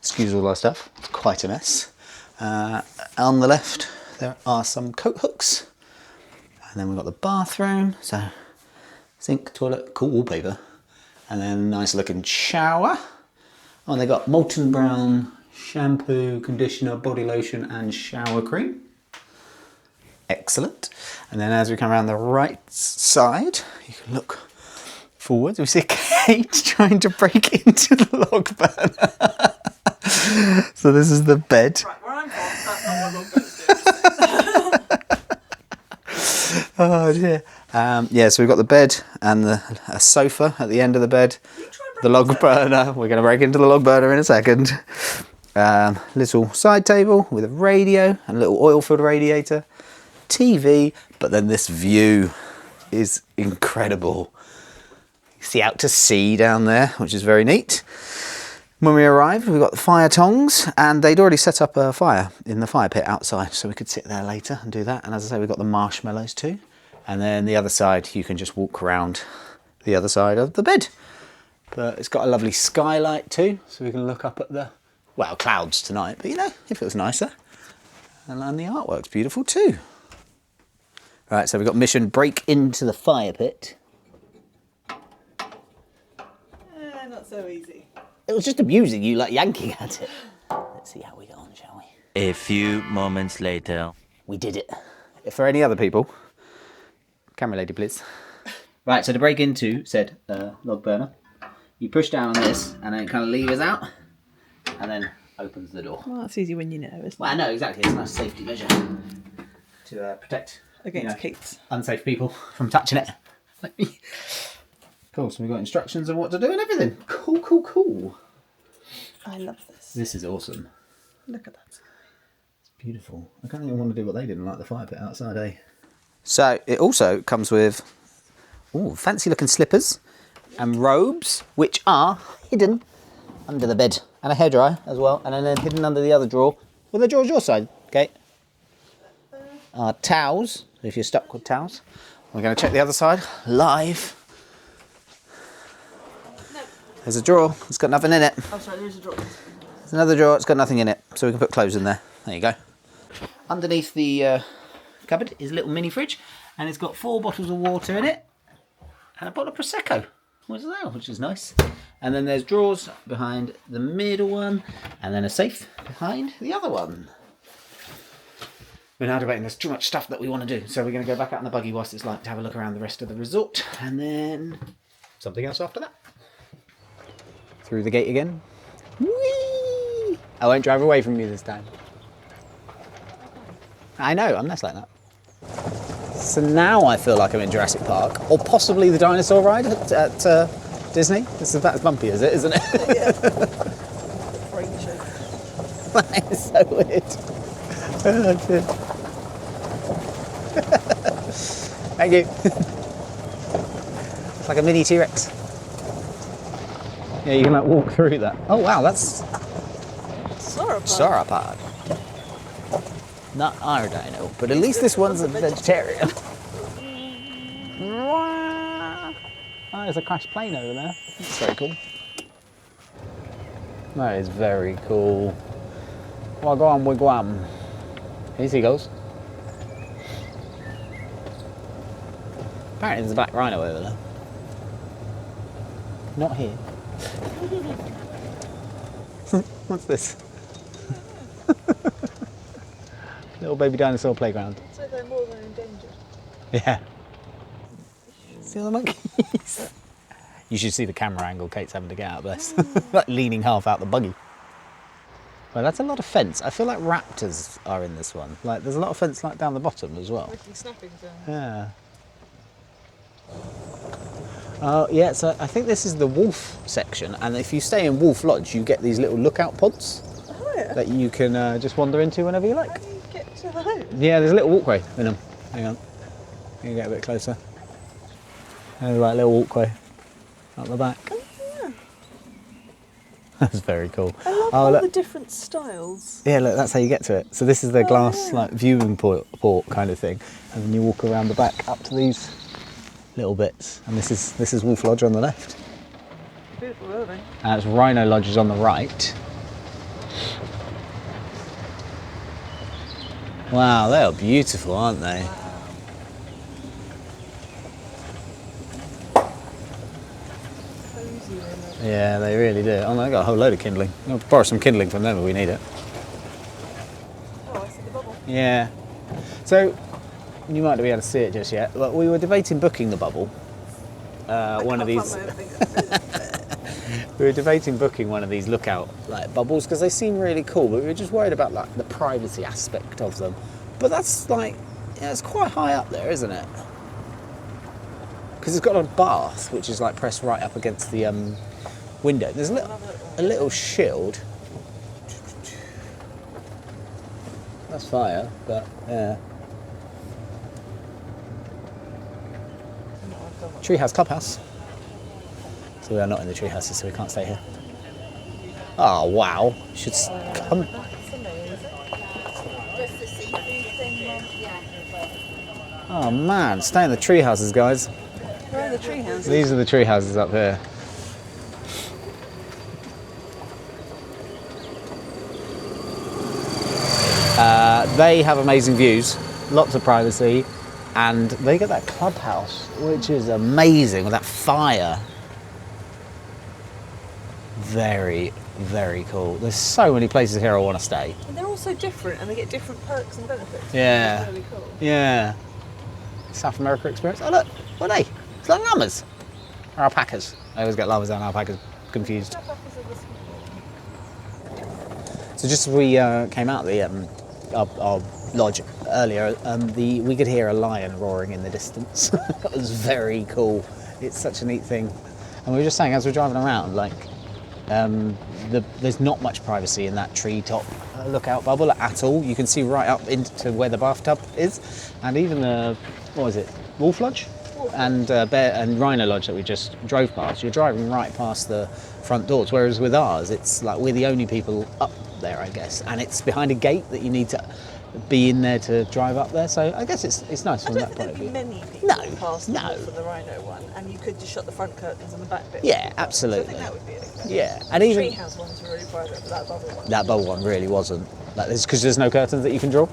[SPEAKER 1] Excuse all our stuff, it's quite a mess. On the left there are some coat hooks. And then we've got the bathroom, so sink, toilet, cool wallpaper. And then a nice looking shower. Oh, and they got molten brown shampoo, conditioner, body lotion and shower cream. Excellent. And then as we come around the right side, you can look forward. We see a Kate trying to break into the log burner. So this is the bed.
[SPEAKER 2] Right, where I'm from, that's not what log burners do.
[SPEAKER 1] Oh dear. Yeah, so we've got the bed and a sofa at the end of the bed.
[SPEAKER 2] You try and
[SPEAKER 1] the log burner. We're going to break into the log burner in a second. Little side table with a radio, and a little oil-filled radiator, TV, but then this view is incredible. You see out to sea down there, which is very neat. When we arrived, we got the fire tongs, and they'd already set up a fire in the fire pit outside, so we could sit there later and do that. And as I say, we got the marshmallows too. And then the other side, you can just walk around the other side of the bed. But it's got a lovely skylight too, so we can look up at the, well, clouds tonight, but you know, if it was nicer. And the artwork's beautiful too. Right, so we've got mission break into the fire pit.
[SPEAKER 2] Not so easy.
[SPEAKER 1] It was just amusing you, like yanking at it. Let's see how we go on, shall we?
[SPEAKER 5] A few moments later.
[SPEAKER 1] We did it. For any other people, camera lady, please. Right, so to break into said log burner, you push down on this, and then it kind of levers out, and then opens the door.
[SPEAKER 2] Well, that's easy when you know, isn't it?
[SPEAKER 1] Well, I know, exactly. It's a nice safety measure to protect
[SPEAKER 2] Against kids.
[SPEAKER 1] unsafe people from touching it. Like me. Cool, so we've got instructions on what to do and everything. Cool, cool, cool.
[SPEAKER 2] I love this.
[SPEAKER 1] This is awesome.
[SPEAKER 2] Look at that.
[SPEAKER 1] It's beautiful. I can't even want to do what they didn't like the fire pit outside, eh? So it also comes with fancy looking slippers and robes, which are hidden under the bed, and a hairdryer as well, and then hidden under the other drawer. Well, the drawer's your side, Kate. Towels, if you're stuck with towels. We're going to check the other side live. There's a drawer, it's got nothing in it.
[SPEAKER 2] Oh, sorry, there's a drawer.
[SPEAKER 1] There's another drawer, it's got nothing in it, so we can put clothes in there. There you go. Underneath the cupboard is a little mini fridge, and it's got 4 bottles of water in it, and a bottle of Prosecco as well, which is nice. And then there's drawers behind the middle one, and then a safe behind the other one. We're now debating there's too much stuff that we want to do, so we're going to go back out in the buggy whilst it's light to have a look around the rest of the resort, and then something else after that. Through the gate again. Whee! I won't drive away from you this time. I know, I'm less like that. So now I feel like I'm in Jurassic Park, or possibly the dinosaur ride at Disney. This is about as bumpy as it, isn't it?
[SPEAKER 2] Yeah. Brain show.
[SPEAKER 1] That is so weird. Oh, dear. Thank you. It's like a mini T-Rex. Yeah, you can like walk through that. Oh wow, that's sauropod. Not our dino, but at least this one's a vegetarian. Oh, there's a crashed plane over there. That's very cool. That is very cool. Wagwan wigwam. Here he goes. Apparently there's a black rhino over there. Not here. What's this? Little baby dinosaur playground.
[SPEAKER 2] So they're more than endangered.
[SPEAKER 1] Yeah. See all the monkeys? You should see the camera angle Kate's having to get out of this. Like leaning half out the buggy. Well, that's a lot of fence. I feel like raptors are in this one. Like, there's a lot of fence like down the bottom as well.
[SPEAKER 2] Making snapping sounds.
[SPEAKER 1] Yeah. Oh, yeah, so I think this is the wolf section, and if you stay in Wolf Lodge, you get these little lookout pods that you can just wander into whenever you like.
[SPEAKER 2] How do you get to those?
[SPEAKER 1] Yeah, there's a little walkway in them. Hang on. You can get a bit closer. There's like a little walkway out the back.
[SPEAKER 2] Oh, yeah.
[SPEAKER 1] That's very cool.
[SPEAKER 2] I love all the different styles.
[SPEAKER 1] Yeah, look, that's how you get to it. So this is the glass like viewing port kind of thing, and then you walk around the back up to these little bits, and this is Wolf Lodge on the left.
[SPEAKER 2] Beautiful building.
[SPEAKER 1] And it's Rhino Lodges on the right. Wow, they are beautiful, aren't they? Yeah, they really do. Oh, they got a whole load of kindling. I'll borrow some kindling from them if we need it.
[SPEAKER 2] Oh, I see the bubble.
[SPEAKER 1] Yeah. So, you might not be able to see it just yet, but we were debating booking the bubble. One of these. We were debating booking one of these lookout like bubbles because they seem really cool, but we were just worried about like the privacy aspect of them. But that's like, yeah, it's quite high up there, isn't it? Because it's got a bath, which is like pressed right up against the window. There's a little shield. That's fire, but yeah. Treehouse clubhouse. So we are not in the tree houses, so we can't stay here. Oh wow! Should come.
[SPEAKER 2] That's amazing. Just the seafood thing, Mum? Yeah.
[SPEAKER 1] Oh man, stay in the tree houses, guys.
[SPEAKER 2] Where are the tree houses?
[SPEAKER 1] These are the tree houses up here. They have amazing views, lots of privacy, and they get that clubhouse, which is amazing with that fire. Very, very cool. There's so many places here I want to stay.
[SPEAKER 2] And they're all so different, and they get different perks and benefits.
[SPEAKER 1] Yeah.
[SPEAKER 2] It's really cool.
[SPEAKER 1] Yeah. South America experience. Oh look, what are they? It's like llamas. Or alpacas. I always get llamas and alpacas confused. So just as we came out the our lodge earlier, we could hear a lion roaring in the distance. That was very cool. It's such a neat thing. And we were just saying as we're driving around, like there's not much privacy in that treetop lookout bubble at all. You can see right up into where the bathtub is, and even the Wolf Lodge and Bear and Rhino Lodge that we just drove past. You're driving right past the front doors, whereas with ours, it's like we're the only people up there, I guess, and it's behind a gate that you need to be in there to drive up there. So I guess it's nice from that point of view.
[SPEAKER 2] Many people past for the Rhino one, and you could just shut the front curtains and the back bit.
[SPEAKER 1] Yeah, absolutely.
[SPEAKER 2] So I think that would be okay.
[SPEAKER 1] Yeah, and even
[SPEAKER 2] Treehouse ones were really private, but that bubble one.
[SPEAKER 1] that bubble one really wasn't. Like, it's because there's no curtains that you can draw.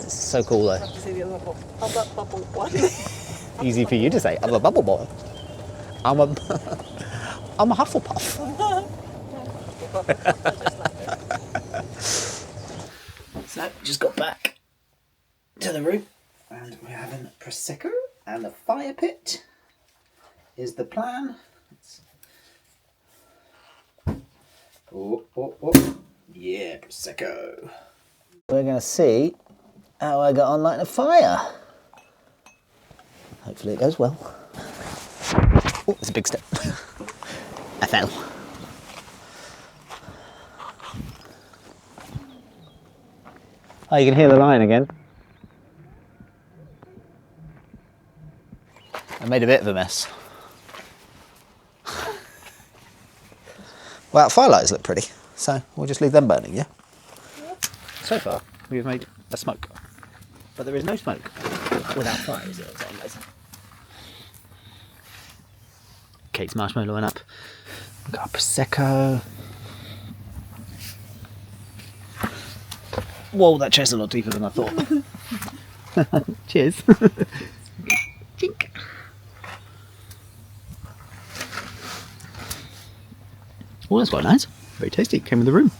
[SPEAKER 1] It's so cool though.
[SPEAKER 2] I'd have to see the other bubble one.
[SPEAKER 1] Easy for you to say. I'm a bubble boy. I'm a Hufflepuff. So just got back to the room and we're having prosecco and the fire pit is the plan. Oh. Yeah, prosecco. We're going to see how I got on lighting a fire. Hopefully it goes well. Oh, it's a big step. I fell. Oh, you can hear the lion again. I made a bit of a mess. Well, firelighters look pretty, so we'll just leave them burning, yeah? So far, we've made a smoke. But there is no smoke without fire, is it? Kate's marshmallowing up. We've got a prosecco. Whoa, that chair's a lot deeper than I thought. Cheers. Chink. Oh, that's quite nice. Very tasty. Came with the room.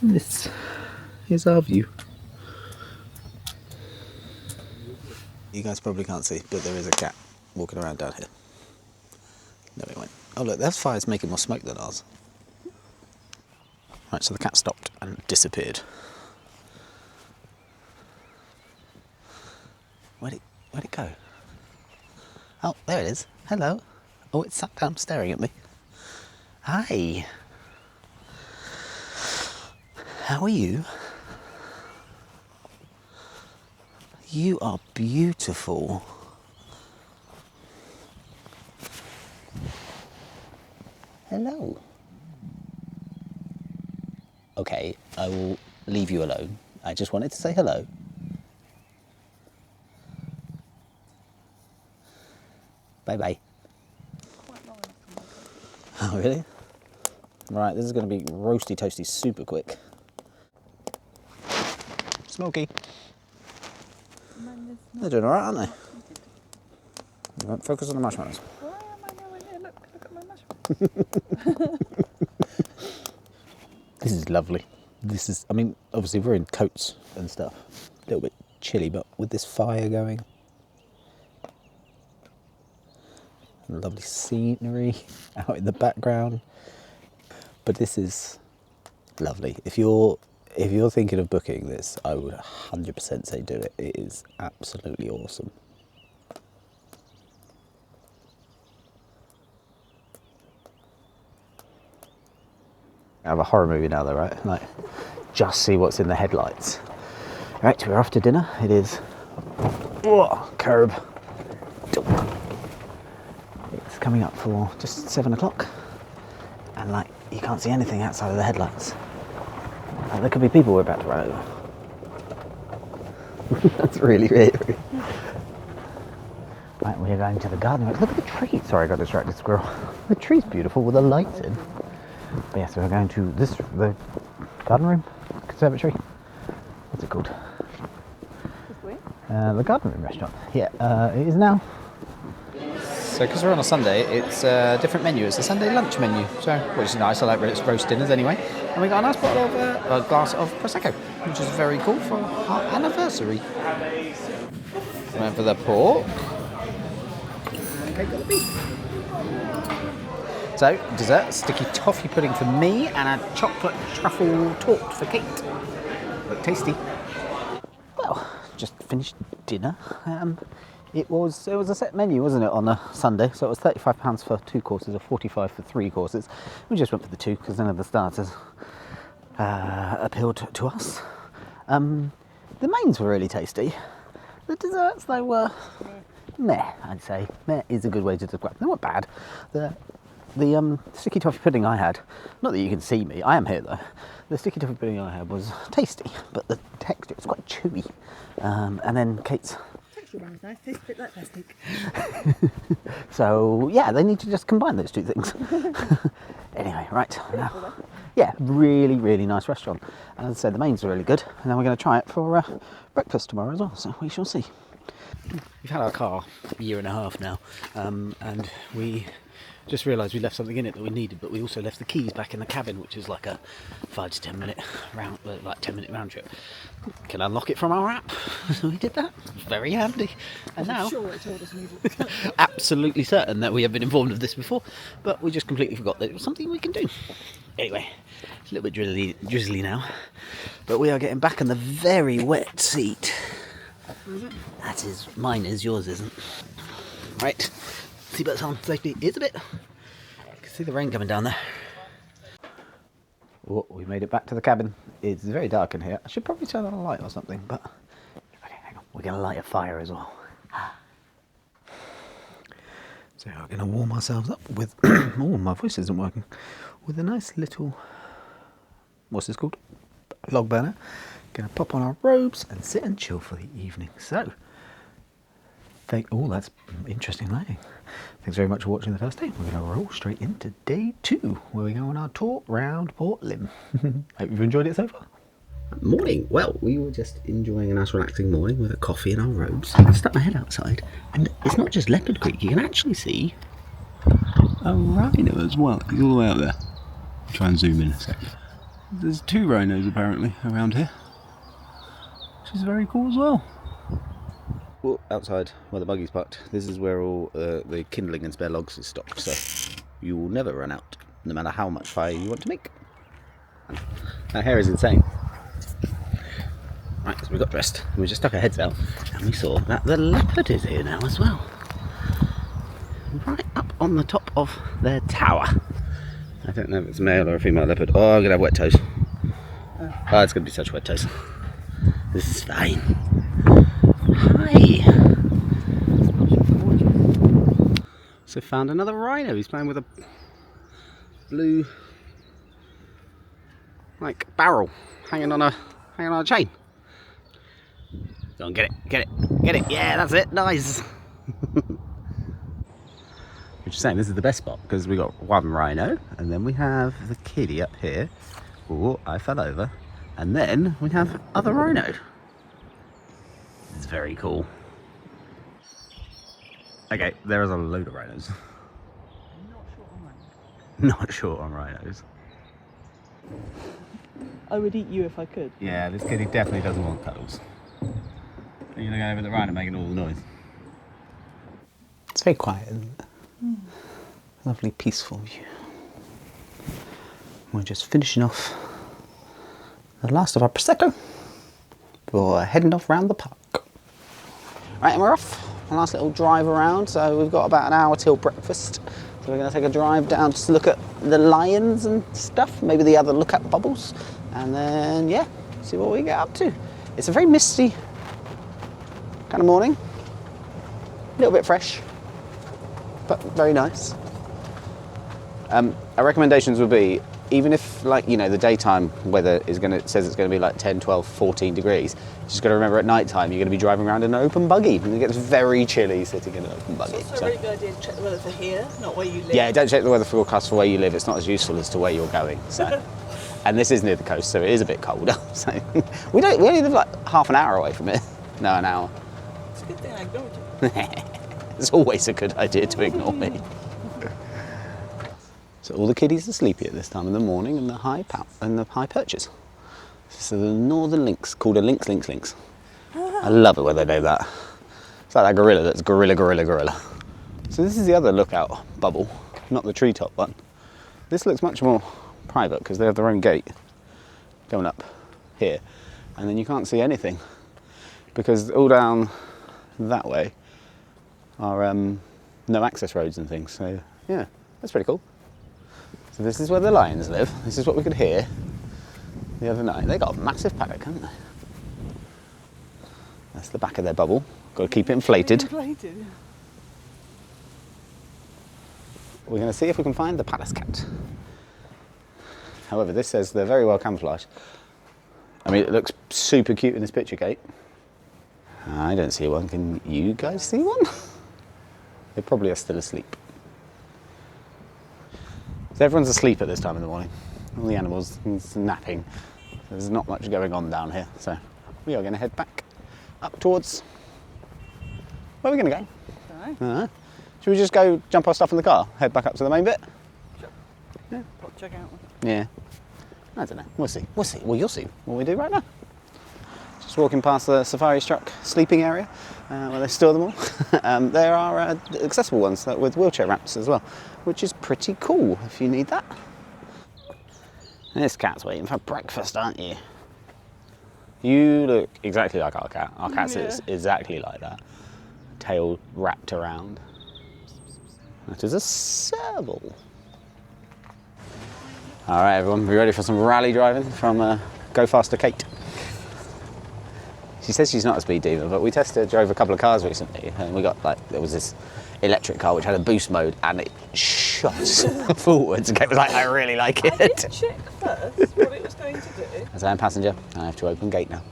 [SPEAKER 1] And this is our view. You guys probably can't see, but there is a cat walking around down here. No, it went. Oh look, that fire's making more smoke than ours. Right, so the cat stopped and disappeared. Where'd it go? Oh, there it is. Hello. Oh, it sat down staring at me. Hi. How are you? You are beautiful. Hello. Okay, I will leave you alone. I just wanted to say hello. Bye-bye. Oh, really? Right, this is going to be roasty toasty super quick. Smoky. They're doing alright, aren't they? Right, focus on the marshmallows.
[SPEAKER 2] Why am I nowhere near? Look at my marshmallows.
[SPEAKER 1] This is lovely. This is, I mean, obviously we're in coats and stuff. A little bit chilly, but with this fire going. And lovely scenery out in the background. But this is lovely. If you're thinking of booking this, I would 100% say do it. It is absolutely awesome. I have a horror movie now though, right? Like, just see what's in the headlights. Right, we're off to dinner. It is curb. It's coming up for just 7 o'clock, and like you can't see anything outside of the headlights. There could be people we're about to run over. That's really weird. Right, we are going to the garden. Look at the tree. Sorry, I got distracted, squirrel. The tree's beautiful with the lights in. But yeah, so we're going to the garden room, conservatory. What's it called? The garden room restaurant. Yeah, it is now. So because we're on a Sunday, it's a different menu. It's a Sunday lunch menu, so which is nice. I like roast dinners anyway. And we got a nice bottle of a glass of prosecco, which is very cool for our anniversary. Went for the pork. Okay, got the beef. So dessert: sticky toffee pudding for me, and a chocolate truffle torte for Kate. Look tasty. Well, just finished dinner. It was a set menu, wasn't it, on a Sunday? So it was £35 for 2 courses or £45 for 3 courses. We just went for the 2 because none of the starters appealed to us. The mains were really tasty. The desserts, they were meh, I'd say. Meh is a good way to describe them. They weren't bad. The sticky toffee pudding I had, not that you can see me, I am here though. The sticky toffee pudding I had was tasty, but the texture was quite chewy. And then Kate's.
[SPEAKER 2] Texture was nice, tastes a bit like plastic.
[SPEAKER 1] So yeah, they need to just combine those 2 things. Anyway, right now, yeah, really, really nice restaurant. And as I said, the mains are really good, and then we're going to try it for breakfast tomorrow as well. So we shall see. We've had our car a year and a half now, and we just realised we left something in it that we needed, but we also left the keys back in the cabin, which is like a 5 to 10 minute round, like 10-minute round trip. Can unlock it from our app, so we did that. Very handy. And now,
[SPEAKER 2] Sure, it told us we
[SPEAKER 1] absolutely certain that we have been informed of this before, but we just completely forgot that it was something we can do. Anyway, it's a little bit drizzly now, but we are getting back in the very wet seat. That is, mine is, yours isn't. Right, seatbelts on, safety is a bit. You can see the rain coming down there. Oh, we made it back to the cabin. It's very dark in here. I should probably turn on a light or something, but okay, hang on. We're going to light a fire as well. So we're going to warm ourselves up with, oh, my voice isn't working, with a nice little, what's this called? Log burner. Going to pop on our robes and sit and chill for the evening. So, oh, that's interesting lighting. Thanks very much for watching the first day. We're going to roll straight into day 2, where we go on our tour round Port Lympne. Hope you've enjoyed it so far. Morning. Well, we were just enjoying a nice relaxing morning with a coffee in our robes. I stuck my head outside, and it's not just Leopard Creek. You can actually see a rhino as well. He's all the way up there. Try and zoom in a sec. There's 2 rhinos apparently around here, which is very cool as well. Well, outside where the buggy's parked, this is where all the kindling and spare logs is stocked, so you will never run out, no matter how much fire you want to make. Our hair is insane. Right, so we got dressed, and we just stuck our heads out, and we saw that the leopard is here now as well. Right up on the top of their tower. I don't know if it's a male or a female leopard. Oh, I'm going to have wet toes. Oh, it's going to be such wet toes. This is fine. Hi! So found another rhino. He's playing with a blue, like, barrel hanging on a chain. Go on, get it. Yeah, that's it. Nice. Which is saying this is the best spot because we got 1 rhino, and then we have the kiddie up here. Oh, I fell over, and then we have other rhino. It's very cool. Okay, there is a load of rhinos. Not short on rhinos.
[SPEAKER 2] I would eat you if I could.
[SPEAKER 1] Yeah, this kitty definitely doesn't want cuddles. You're gonna go over the rhino making all the noise. It's very quiet, isn't it? Lovely peaceful view. We're just finishing off the last of our prosecco before heading off round the park. Right, and we're off. A nice little drive around, so we've got about an hour till breakfast. So we're going to take a drive down to look at the lions and stuff, maybe the other look-up bubbles, and then, yeah, see what we get up to. It's a very misty kind of morning. A little bit fresh, but very nice. Our recommendations would be, even if, like, you know, the daytime weather says it's going to be like 10, 12, 14 degrees, you just got to remember at night time you're going to be driving around in an open buggy, and it gets very chilly sitting in an open buggy.
[SPEAKER 2] It's also a really good idea to check the weather for here, not where you live.
[SPEAKER 1] Yeah, don't check the weather forecast for where you live. It's not as useful as to where you're going. So, and this is near the coast, so it is a bit colder. So we only live like half an hour away from it. No, an hour.
[SPEAKER 2] It's a good thing I ignored you.
[SPEAKER 1] It's always a good idea to ignore me. So all the kiddies are sleepy at this time in the morning, and the high perches. So the northern lynx, called a lynx. I love it when they do that. It's like that gorilla that's gorilla. So this is the other lookout bubble, not the treetop one. This looks much more private because they have their own gate going up here, and then you can't see anything because all down that way are no access roads and things. So yeah, that's pretty cool. So this is where the lions live. This is what we could hear the other night. They got a massive paddock, haven't they? That's the back of their bubble. Got to keep it inflated. We're going to see if we can find the palace cat. However, this says they're very well camouflaged. I mean, it looks super cute in this picture, Kate. I don't see one. Can you guys see one? They probably are still asleep. So everyone's asleep at this time in the morning. All the animals napping. There's not much going on down here, so we are going to head back up towards where are we going to go? Should we just go jump our stuff in the car, head back up to the main bit?
[SPEAKER 2] Sure.
[SPEAKER 1] Yeah.
[SPEAKER 2] Pop check out.
[SPEAKER 1] Yeah. I don't know. We'll see. Well, you'll see what we do right now. Just walking past the safari truck sleeping area where they store them all. There are accessible ones with wheelchair ramps as well, which is pretty cool if you need that. And this cat's waiting for breakfast, aren't you? You look exactly like our cat. Our cat's exactly like that. Tail wrapped around. That is a serval. All right, everyone, we ready for some rally driving from Go Faster Kate? She says she's not a speed diva, but we drove a couple of cars recently, and we got there was this electric car which had a boost mode, and it shot forwards. And Kate was like, I really like it.
[SPEAKER 2] I did check first what it was going to do.
[SPEAKER 1] As I am passenger, I have to open gate now.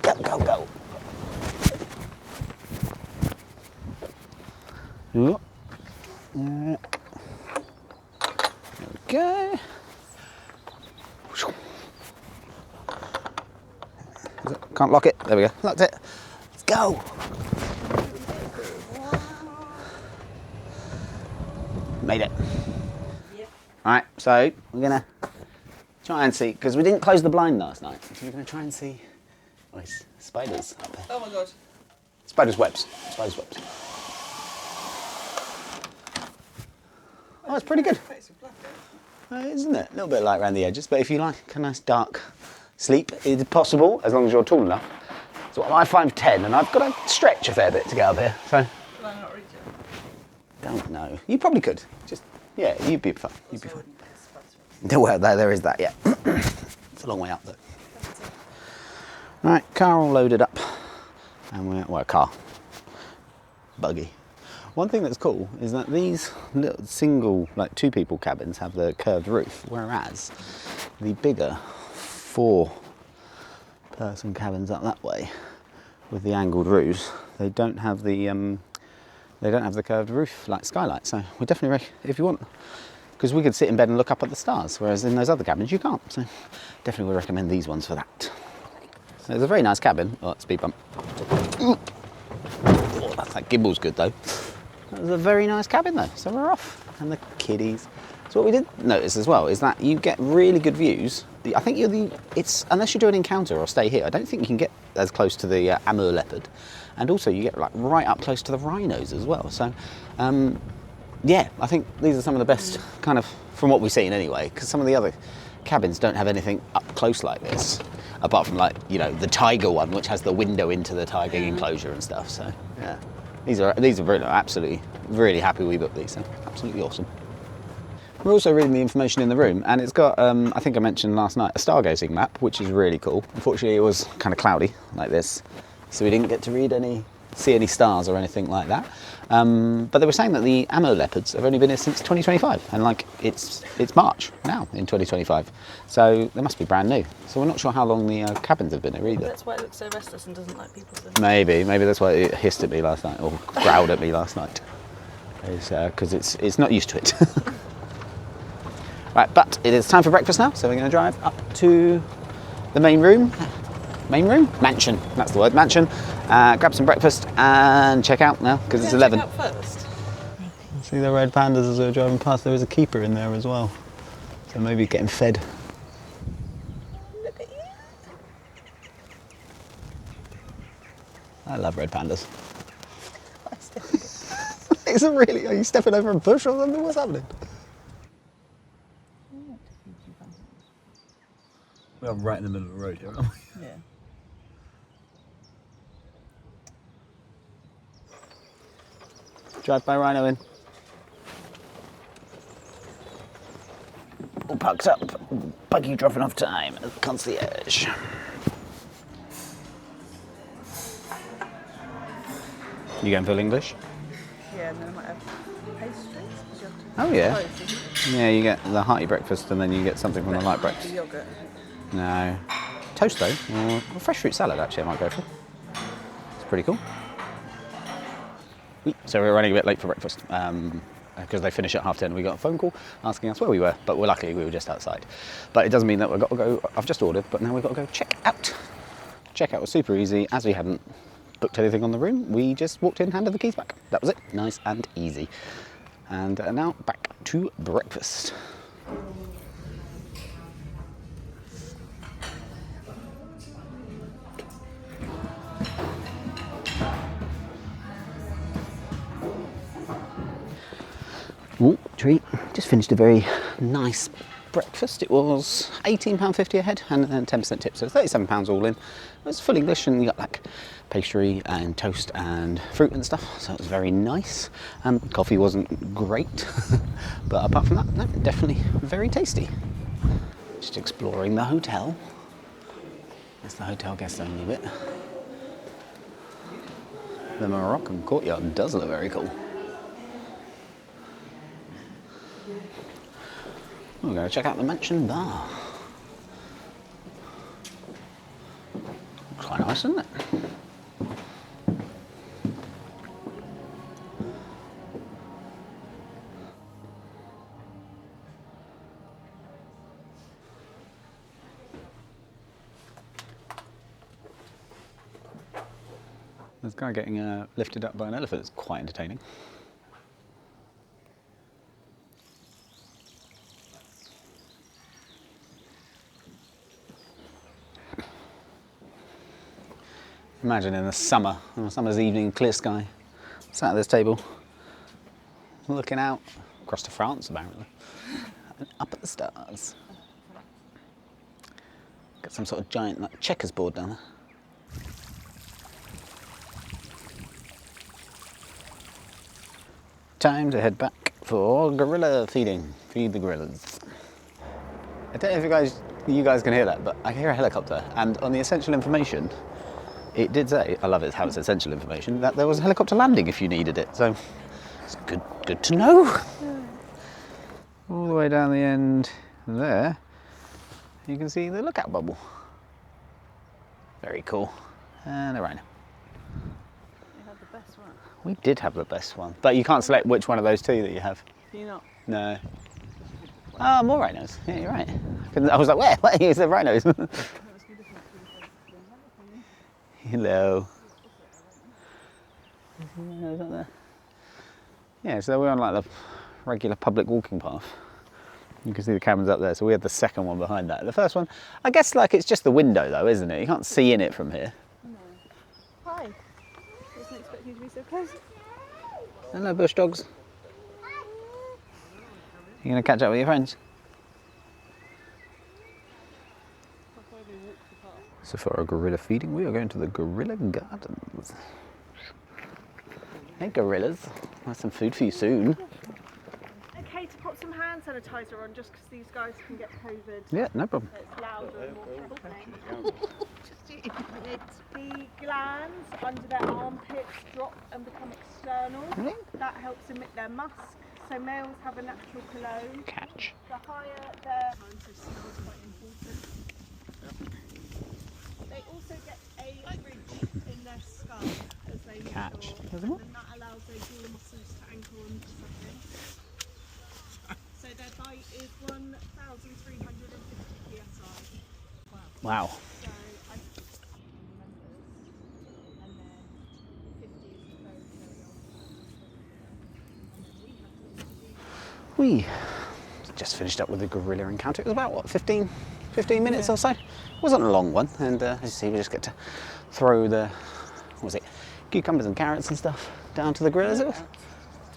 [SPEAKER 1] Go, go, go. There we go. Can't lock it. There we go. Locked it. Let's go. Made it. Yep. All right, so we're gonna try and see, because we didn't close the blind last night, so we're gonna try and see. Oh, it's spiders up there.
[SPEAKER 2] Oh my god.
[SPEAKER 1] Spiders' webs. Spiders' webs. Oh, it's pretty good. Isn't it? A little bit light around the edges, but if you like a nice dark sleep, it's possible as long as you're tall enough. So I'm 5'10", and I've got to stretch a fair bit to get up here. So.
[SPEAKER 2] Can I not reach it?
[SPEAKER 1] Don't know. You probably could. Just you'd be fine. You'd be fine. Well, there is that. Yeah. It's a long way up though. All right, car all loaded up, and buggy. One thing that's cool is that these little single, two people cabins have the curved roof, whereas the bigger 4-person cabins up that way with the angled roofs, they don't have the curved roof like skylight. So we definitely, if you want, because we could sit in bed and look up at the stars, whereas in those other cabins you can't. So definitely would recommend these ones for that. So it's a very nice cabin. Oh, speed bump. Oh, that gimbal's good though. It was a very nice cabin though, so we're off. And the kiddies. So what we did notice as well is that you get really good views. I think unless you do an encounter or stay here, I don't think you can get as close to the Amur leopard. And also you get right up close to the rhinos as well. So yeah, I think these are some of the best kind of, from what we've seen anyway, because some of the other cabins don't have anything up close like this, apart from the tiger one, which has the window into the tiger enclosure and stuff. So yeah. These are really, absolutely, really happy we booked these. They're absolutely awesome. We're also reading the information in the room, and it's got, I think I mentioned last night, a stargazing map, which is really cool. Unfortunately, it was kind of cloudy like this, so we didn't get to see any stars or anything like that. But they were saying that the ammo leopards have only been here since 2025, and like it's March now in 2025, so they must be brand new. So we're not sure how long the cabins have been here either.
[SPEAKER 2] That's why it looks so restless and doesn't like people.
[SPEAKER 1] Maybe that's why it hissed at me last night, or growled at me last night, because it's not used to it. Right, but it is time for breakfast now, so we're going to drive up to the main room? Mansion, that's the word, mansion. Grab some breakfast and check out now, because it's 11.
[SPEAKER 2] Check out first.
[SPEAKER 1] See the red pandas as we're driving past, there is a keeper in there as well. So maybe getting fed.
[SPEAKER 2] Look at you.
[SPEAKER 1] I love red pandas. Is it really? Are you stepping over a bush or something? What's happening? We are right in the middle of the road here, aren't we?
[SPEAKER 2] Yeah.
[SPEAKER 1] Drive by rhino in. All parked up. Buggy dropping off time at the concierge. You going full English?
[SPEAKER 2] Yeah, and then I might have pastries.
[SPEAKER 1] Oh yeah. Yeah, you get the hearty breakfast and then you get something from the light breakfast.
[SPEAKER 2] Yogurt.
[SPEAKER 1] No. Toast though, or a fresh fruit salad actually I might go for. It's pretty cool. So we're running a bit late for breakfast because they finish at 10:30. We got a phone call asking us where we were, but luckily we were just outside. But it doesn't mean that we've got to go, I've just ordered, but now we've got to go check out. Check out was super easy, as we hadn't booked anything on the room, we just walked in, handed the keys back. That was it, nice and easy. And now back to breakfast. Ooh, treat. Just finished a very nice breakfast. It was £18.50 a head and 10% tip, so £37 all in. It was full English and you got like pastry and toast and fruit and stuff, so it was very nice. Coffee wasn't great, but apart from that, no, definitely very tasty. Just exploring the hotel. That's the hotel guest only bit. The Moroccan courtyard does look very cool. We're going to check out the mansion bar. Looks quite nice, isn't it? This guy getting lifted up by an elephant is quite entertaining. Imagine in the summer, on a summer's evening, clear sky, sat at this table, looking out across to France apparently, and up at the stars. Got some sort of giant like checkers board down there. Time to head back for gorilla feeding. Feed the gorillas. I don't know if you guys can hear that, but I hear a helicopter, and on the essential information, it did say, I love it how it's essential information, that there was a helicopter landing if you needed it. So it's good to know. All the way down the end there, you can see the lookout bubble. Very cool. And a rhino.
[SPEAKER 2] You had the best one.
[SPEAKER 1] We did have the best one, but you can't select which one of those two that you have.
[SPEAKER 2] Can you not?
[SPEAKER 1] No. Oh, more rhinos. Yeah, you're right. I was like, where? Where is the rhinos? Hello. Yeah, so we're on like the regular public walking path. You can see the cabins up there, so we had the second one behind that. The first one, I guess like it's just the window though, isn't it? You can't see in it from here.
[SPEAKER 2] No. Hi. Wasn't expecting you to be so close.
[SPEAKER 1] Hello, bush dogs. You gonna catch up with your friends? So for our gorilla feeding, we are going to the gorilla gardens. Hey gorillas, that's some food for you soon.
[SPEAKER 4] Okay, to put some hand sanitizer on just because these guys can get COVID.
[SPEAKER 1] Yeah, no problem.
[SPEAKER 4] It's louder and more threatening. The glands under their armpits drop and become external.
[SPEAKER 1] Really?
[SPEAKER 4] That helps emit their musk. So males have a natural cologne.
[SPEAKER 1] Catch.
[SPEAKER 4] The higher their so smell is quite important. They also get a ridge in their skull as they
[SPEAKER 1] Catch.
[SPEAKER 4] mature, and then that allows their jaw muscles to anchor onto something. So their bite is 1,350 psi.
[SPEAKER 1] Wow.
[SPEAKER 4] So I and then 50 is the very, very old.
[SPEAKER 1] We just finished up with the gorilla encounter. It was about, what, 15 minutes or so? It wasn't a long one, and as you see, we just get to throw the, what was it, cucumbers and carrots and stuff down to the gorillas.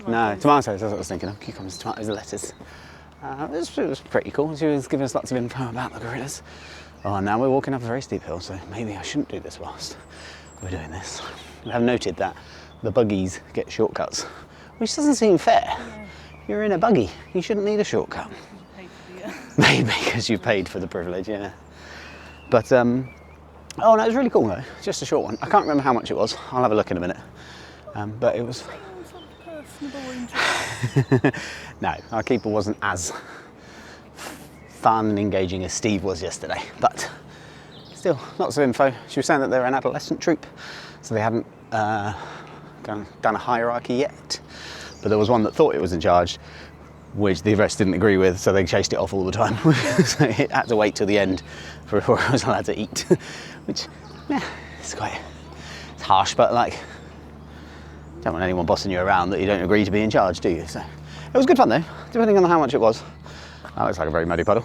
[SPEAKER 1] No, tomatoes, that's what I was thinking of. Cucumbers, tomatoes, lettuce. It was pretty cool. She was giving us lots of info about the gorillas. Oh, now we're walking up a very steep hill, so maybe I shouldn't do this whilst we're doing this. We have noted that the buggies get shortcuts, which doesn't seem fair. Yeah. You're in a buggy, you shouldn't need a shortcut. Maybe because you paid for the privilege, yeah. But, oh no, it was really cool though, just a short one. I can't remember how much it was, I'll have a look in a minute. But it was... No, our keeper wasn't as fun and engaging as Steve was yesterday, but still, lots of info. She was saying that they're an adolescent troop, so they hadn't done a hierarchy yet, but there was one that thought it was in charge, which the rest didn't agree with, so they chased it off all the time. So it had to wait till the end before it was allowed to eat, which, yeah, it's harsh, but like, don't want anyone bossing you around that you don't agree to be in charge, do you? So it was good fun though, depending on how much it was. That looks like a very muddy puddle.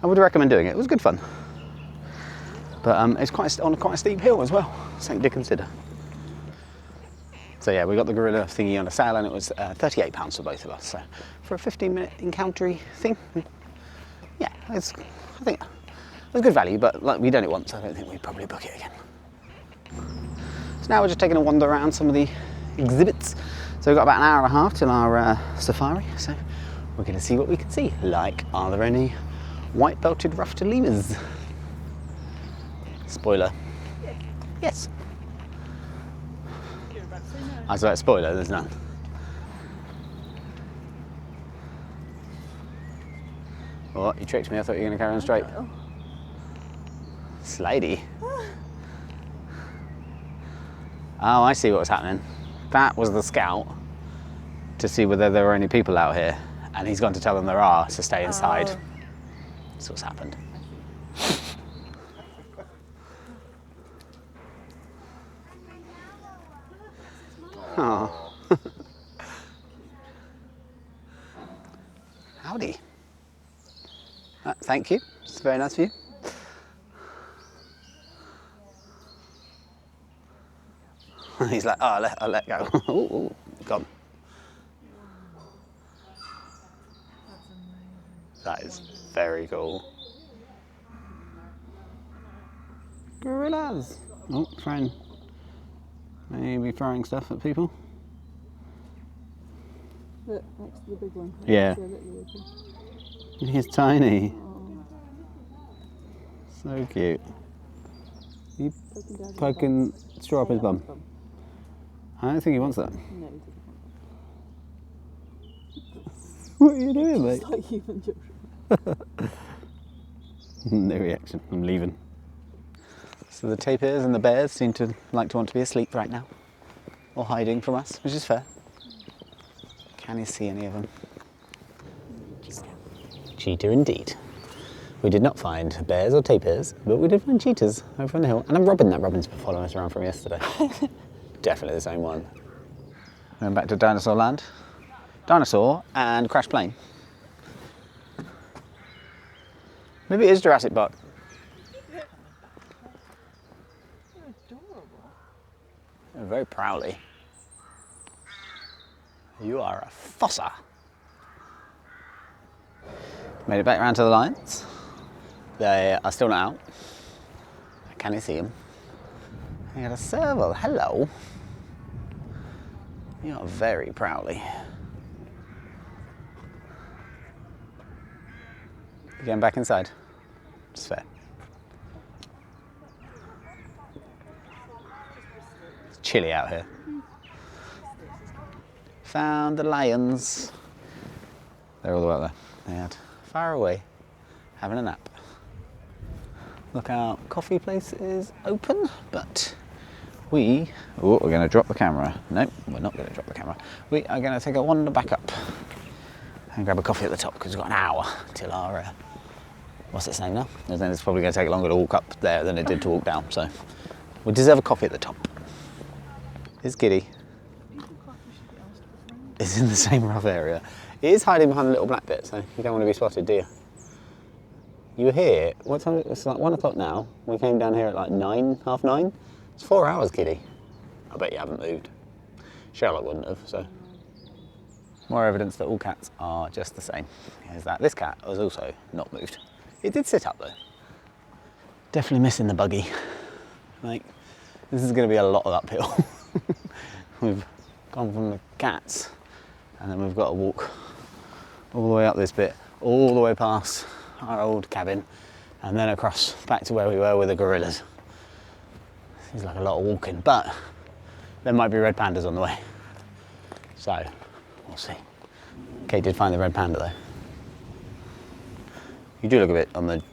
[SPEAKER 1] I would recommend doing it. It was good fun, but it's on quite a steep hill as well. Something to consider. So yeah, we got the gorilla thingy on a sale, and it was £38 for both of us. So for a 15-minute encountery thing, yeah, I think it was good value. But like, we've done it once, I don't think we'd probably book it again. So now we're just taking a wander around some of the exhibits. So we've got about an hour and a half till our safari. So we're going to see what we can see. Like, are there any white-belted ruffed lemurs? Spoiler. Yes. I was about to spoiler, there's none. What, you tricked me, I thought you were going to carry on straight. Slidey. Oh, I see what was happening. That was the scout to see whether there were any people out here, and he's gone to tell them there are, so stay inside. That's what's happened. Oh. Howdy. Thank you. It's very nice of you. He's like, oh, I'll let go. Ooh, gone. That is very cool. Gorillas. Oh, friend. Maybe throwing stuff at people.
[SPEAKER 2] Look, next to the big one.
[SPEAKER 1] Yeah. He's tiny. So cute. You poking straw up his bum? I don't think he wants that.
[SPEAKER 2] No, he doesn't.
[SPEAKER 1] What are you doing, mate?
[SPEAKER 2] It's like human children.
[SPEAKER 1] No reaction. I'm leaving. So the tapirs and the bears seem to want to be asleep right now, or hiding from us, which is fair. Can you see any of them? Cheetah indeed. We did not find bears or tapirs, but we did find cheetahs over on the hill, and a robin. That robin's been following us around from yesterday. Definitely the same one. Going back to Dinosaur Land. Dinosaur and Crash Plane. Maybe it is Jurassic Park. Very proudly. You are a fosser. Made it back around to the lions. They are still not out. Can you see them? I got a serval. Hello. You are very prowly. You going back inside? It's fair. It's chilly out here. Found the lions. They're all the way up there. They had far away, having a nap. Look, our coffee place is open, but we're going to drop the camera. No, we're not going to drop the camera. We are going to take a wander back up and grab a coffee at the top because we've got an hour till our, what's its name now? And then it's probably going to take longer to walk up there than it did to walk down. So we deserve a coffee at the top. Here's Giddy. It's in the same rough area. It is hiding behind a little black bit, so you don't want to be spotted, do you? You were here, what time? It's like 1 o'clock now. We came down here at like 9, half 9. It's 4 hours, Giddy. I bet you haven't moved. Charlotte wouldn't have, so. More evidence that all cats are just the same. Is that this cat was also not moved. It did sit up though. Definitely missing the buggy. Like, this is going to be a lot of uphill. We've gone from the cats, and then we've got to walk all the way up this bit, all the way past our old cabin, and then across back to where we were with the gorillas. Seems like a lot of walking, but there might be red pandas on the way. So, we'll see. Kate did find the red panda though. You do look a bit on the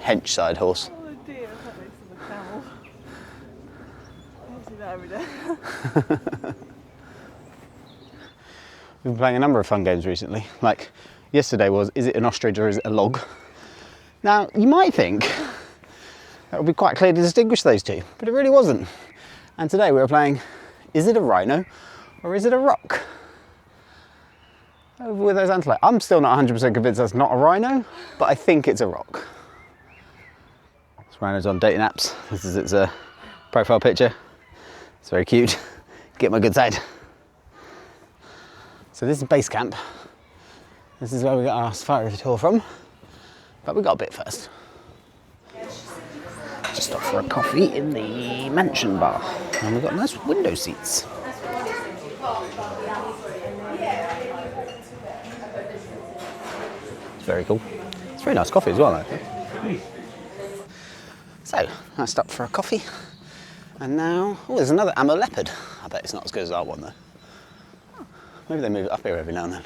[SPEAKER 1] hench side horse.
[SPEAKER 2] Oh dear, that makes him a camel. I don't see that every day.
[SPEAKER 1] We've been playing a number of fun games recently. Like, yesterday was, is it an ostrich or is it a log? Now, you might think that would be quite clear to distinguish those two, but it really wasn't. And today we were playing, is it a rhino or is it a rock? Over with those antelope. I'm still not 100% convinced that's not a rhino, but I think it's a rock. This rhino's on dating apps. This is its profile picture. It's very cute. Get my good side. So this is base camp. This is where we got our safari tour from, but we got a bit first. Just stopped for a coffee in the mansion bar, and we've got nice window seats. It's very cool. It's very nice coffee as well, though. So I stopped for a coffee, and now, oh, there's another Amber Leopard. I bet it's not as good as our one though. Maybe they move it up here every now and then.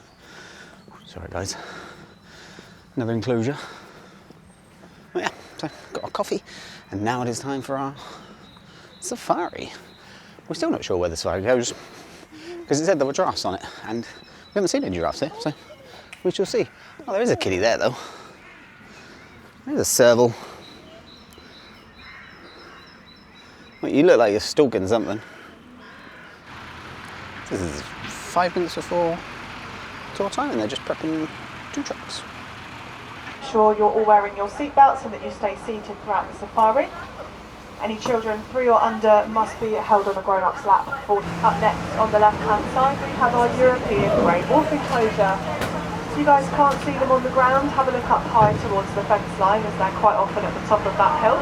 [SPEAKER 1] Sorry guys. Another enclosure. But yeah, so got our coffee, and now it is time for our safari. We're still not sure where the safari goes, because it said there were giraffes on it, and we haven't seen any giraffes here, so we shall see. Oh, there is a kitty there though. There's a serval. Well, you look like you're stalking something. This is 5 minutes before tour time, and they're just prepping 2 trucks.
[SPEAKER 4] Sure you're all wearing your seatbelts and that you stay seated throughout the safari. Any children 3 or under must be held on a grown-up's lap. Up next on the left-hand side we have our European grey wolf enclosure. If you guys can't see them on the ground, have a look up high towards the fence line, as they're quite often at the top of that hill.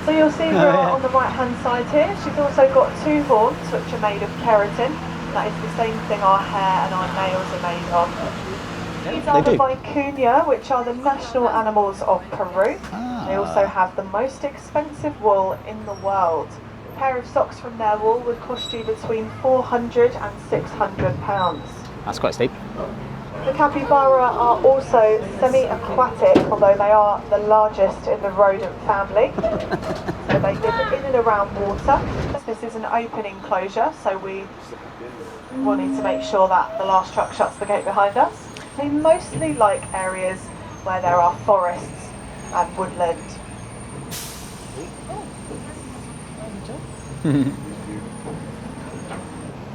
[SPEAKER 4] So you'll see her on the right-hand side here. She's also got 2 horns which are made of keratin. That is the same thing our hair and our nails are made of. These are the vicuña, which are the national animals of Peru. They also have the most expensive wool in the world. A pair of socks from their wool would cost you between £400 and £600.
[SPEAKER 1] That's quite steep.
[SPEAKER 4] The capybara are also semi-aquatic, although they are the largest in the rodent family. So they live in and around water. This is an open enclosure, so we wanted to make sure that the last truck shuts the gate behind us. They mostly like areas where there are forests and woodland.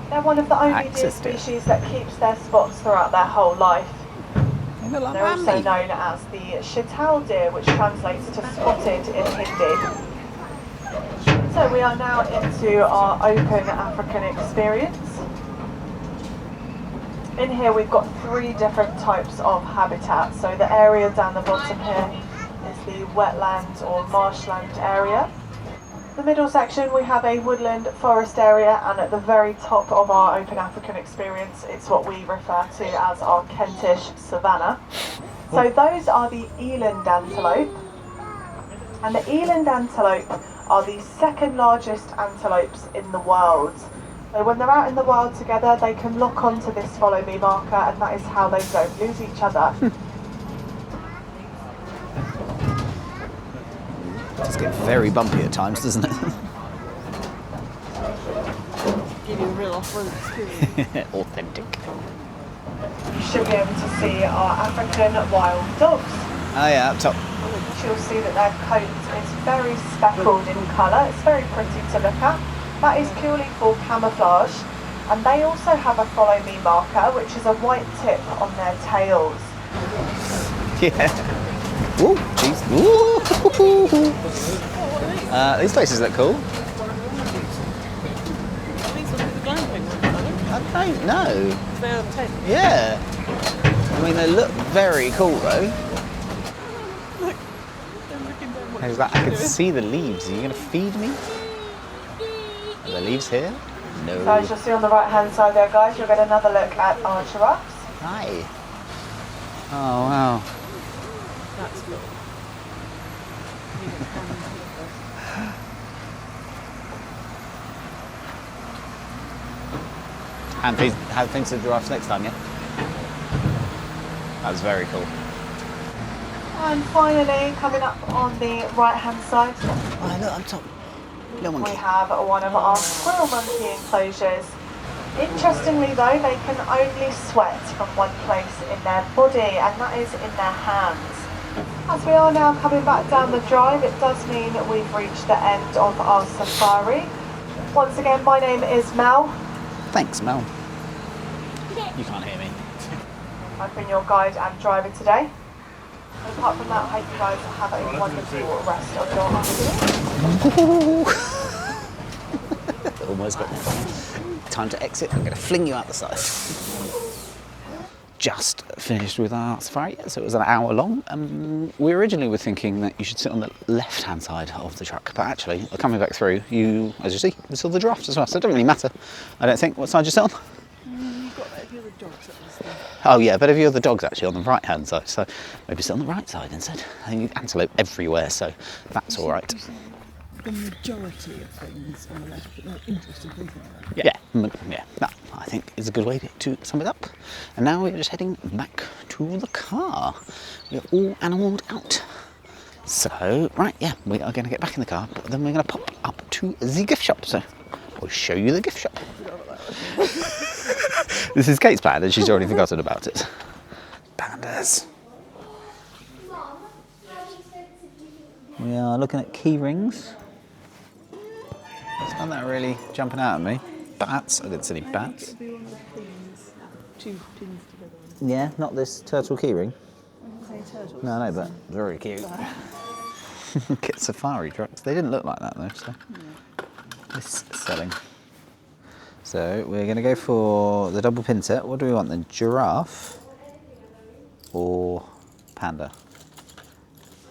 [SPEAKER 4] They're one of the only deer species that keeps their spots throughout their whole life. They're also known as the chital deer, which translates to spotted in Hindi. So we are now into our open African experience. In here we've got 3 different types of habitat. So the area down the bottom here is the wetland or marshland area. The middle section we have a woodland forest area, and at the very top of our open African experience it's what we refer to as our Kentish savannah. So those are the eland antelope, and the eland antelope are the second largest antelopes in the world. So when they're out in the wild together they can lock onto this follow me marker, and that is how they don't lose each other.
[SPEAKER 1] It's get very bumpy at times, doesn't it?
[SPEAKER 2] Give you a real off-road experience.
[SPEAKER 1] Authentic.
[SPEAKER 4] You should be able to see our African wild dogs.
[SPEAKER 1] Oh yeah, up top.
[SPEAKER 4] You'll see that their coat is very speckled in colour. It's very pretty to look at. That is purely for camouflage. And they also have a follow me marker, which is a white tip on their tails.
[SPEAKER 1] Yeah. Ooh, jeez. Ooh. These places look cool.
[SPEAKER 2] These are the glamping ones,
[SPEAKER 1] I don't know.
[SPEAKER 2] they're tent.
[SPEAKER 1] Yeah. I mean, they look very cool though.
[SPEAKER 2] Look, they're looking down what
[SPEAKER 1] I can see the leaves. Are you going to feed me? Are the leaves here? No.
[SPEAKER 4] So as you'll see on the right hand side there guys, you'll get another look at our giraffes.
[SPEAKER 1] Hi. Oh wow.
[SPEAKER 2] That's good.
[SPEAKER 1] Have things to giraffes next time, yeah? That was very cool.
[SPEAKER 4] And finally, coming up on the right hand side,
[SPEAKER 1] Oh, look, up top. Little
[SPEAKER 4] we
[SPEAKER 1] monkey.
[SPEAKER 4] have one of our squirrel monkey enclosures. Interestingly though, they can only sweat from one place in their body, and that is in their hands. As we are now coming back down the drive, it does mean that we've reached the end of our safari. Once again, my name is Mel.
[SPEAKER 1] Thanks, Mel. You can't hear me.
[SPEAKER 4] I've been your guide and driver today. And apart from that, I hope you guys have a wonderful rest of your afternoon.
[SPEAKER 1] Almost got there. Time to exit. I'm going to fling you out the side. Just finished with our safari, so it was an hour long. We originally were thinking that you should sit on the left-hand side of the truck, but actually, coming back through, you, as you see, you saw the giraffes as well, so it doesn't really matter. I don't think. What side you sit on?
[SPEAKER 2] You've got a few of the dogs at this thing.
[SPEAKER 1] Oh yeah, but if you're the dog's actually on the right-hand side, so maybe sit on the right side instead. I think antelope everywhere, so that's all right.
[SPEAKER 2] The majority of things on the left, but they're interesting things like that.
[SPEAKER 1] Yeah, that I think is a good way to sum it up. And now we're just heading back to the car. We're all animalled out. So, right, yeah, we are going to get back in the car, but then we're going to pop up to the gift shop. So, we'll show you the gift shop. This is Kate's plan, and she's already forgotten about it. Pandas. We are looking at key rings. It's none that are really jumping out at me. Bats, I didn't see any bats.
[SPEAKER 2] It'll be one of the pins, two pins together.
[SPEAKER 1] Yeah, not this turtle keyring.
[SPEAKER 2] I say turtles.
[SPEAKER 1] No, no, but very cute. Get safari trucks. They didn't look like that though, so. This selling. So we're going to go for the double pin set. What do we want then? Giraffe or panda?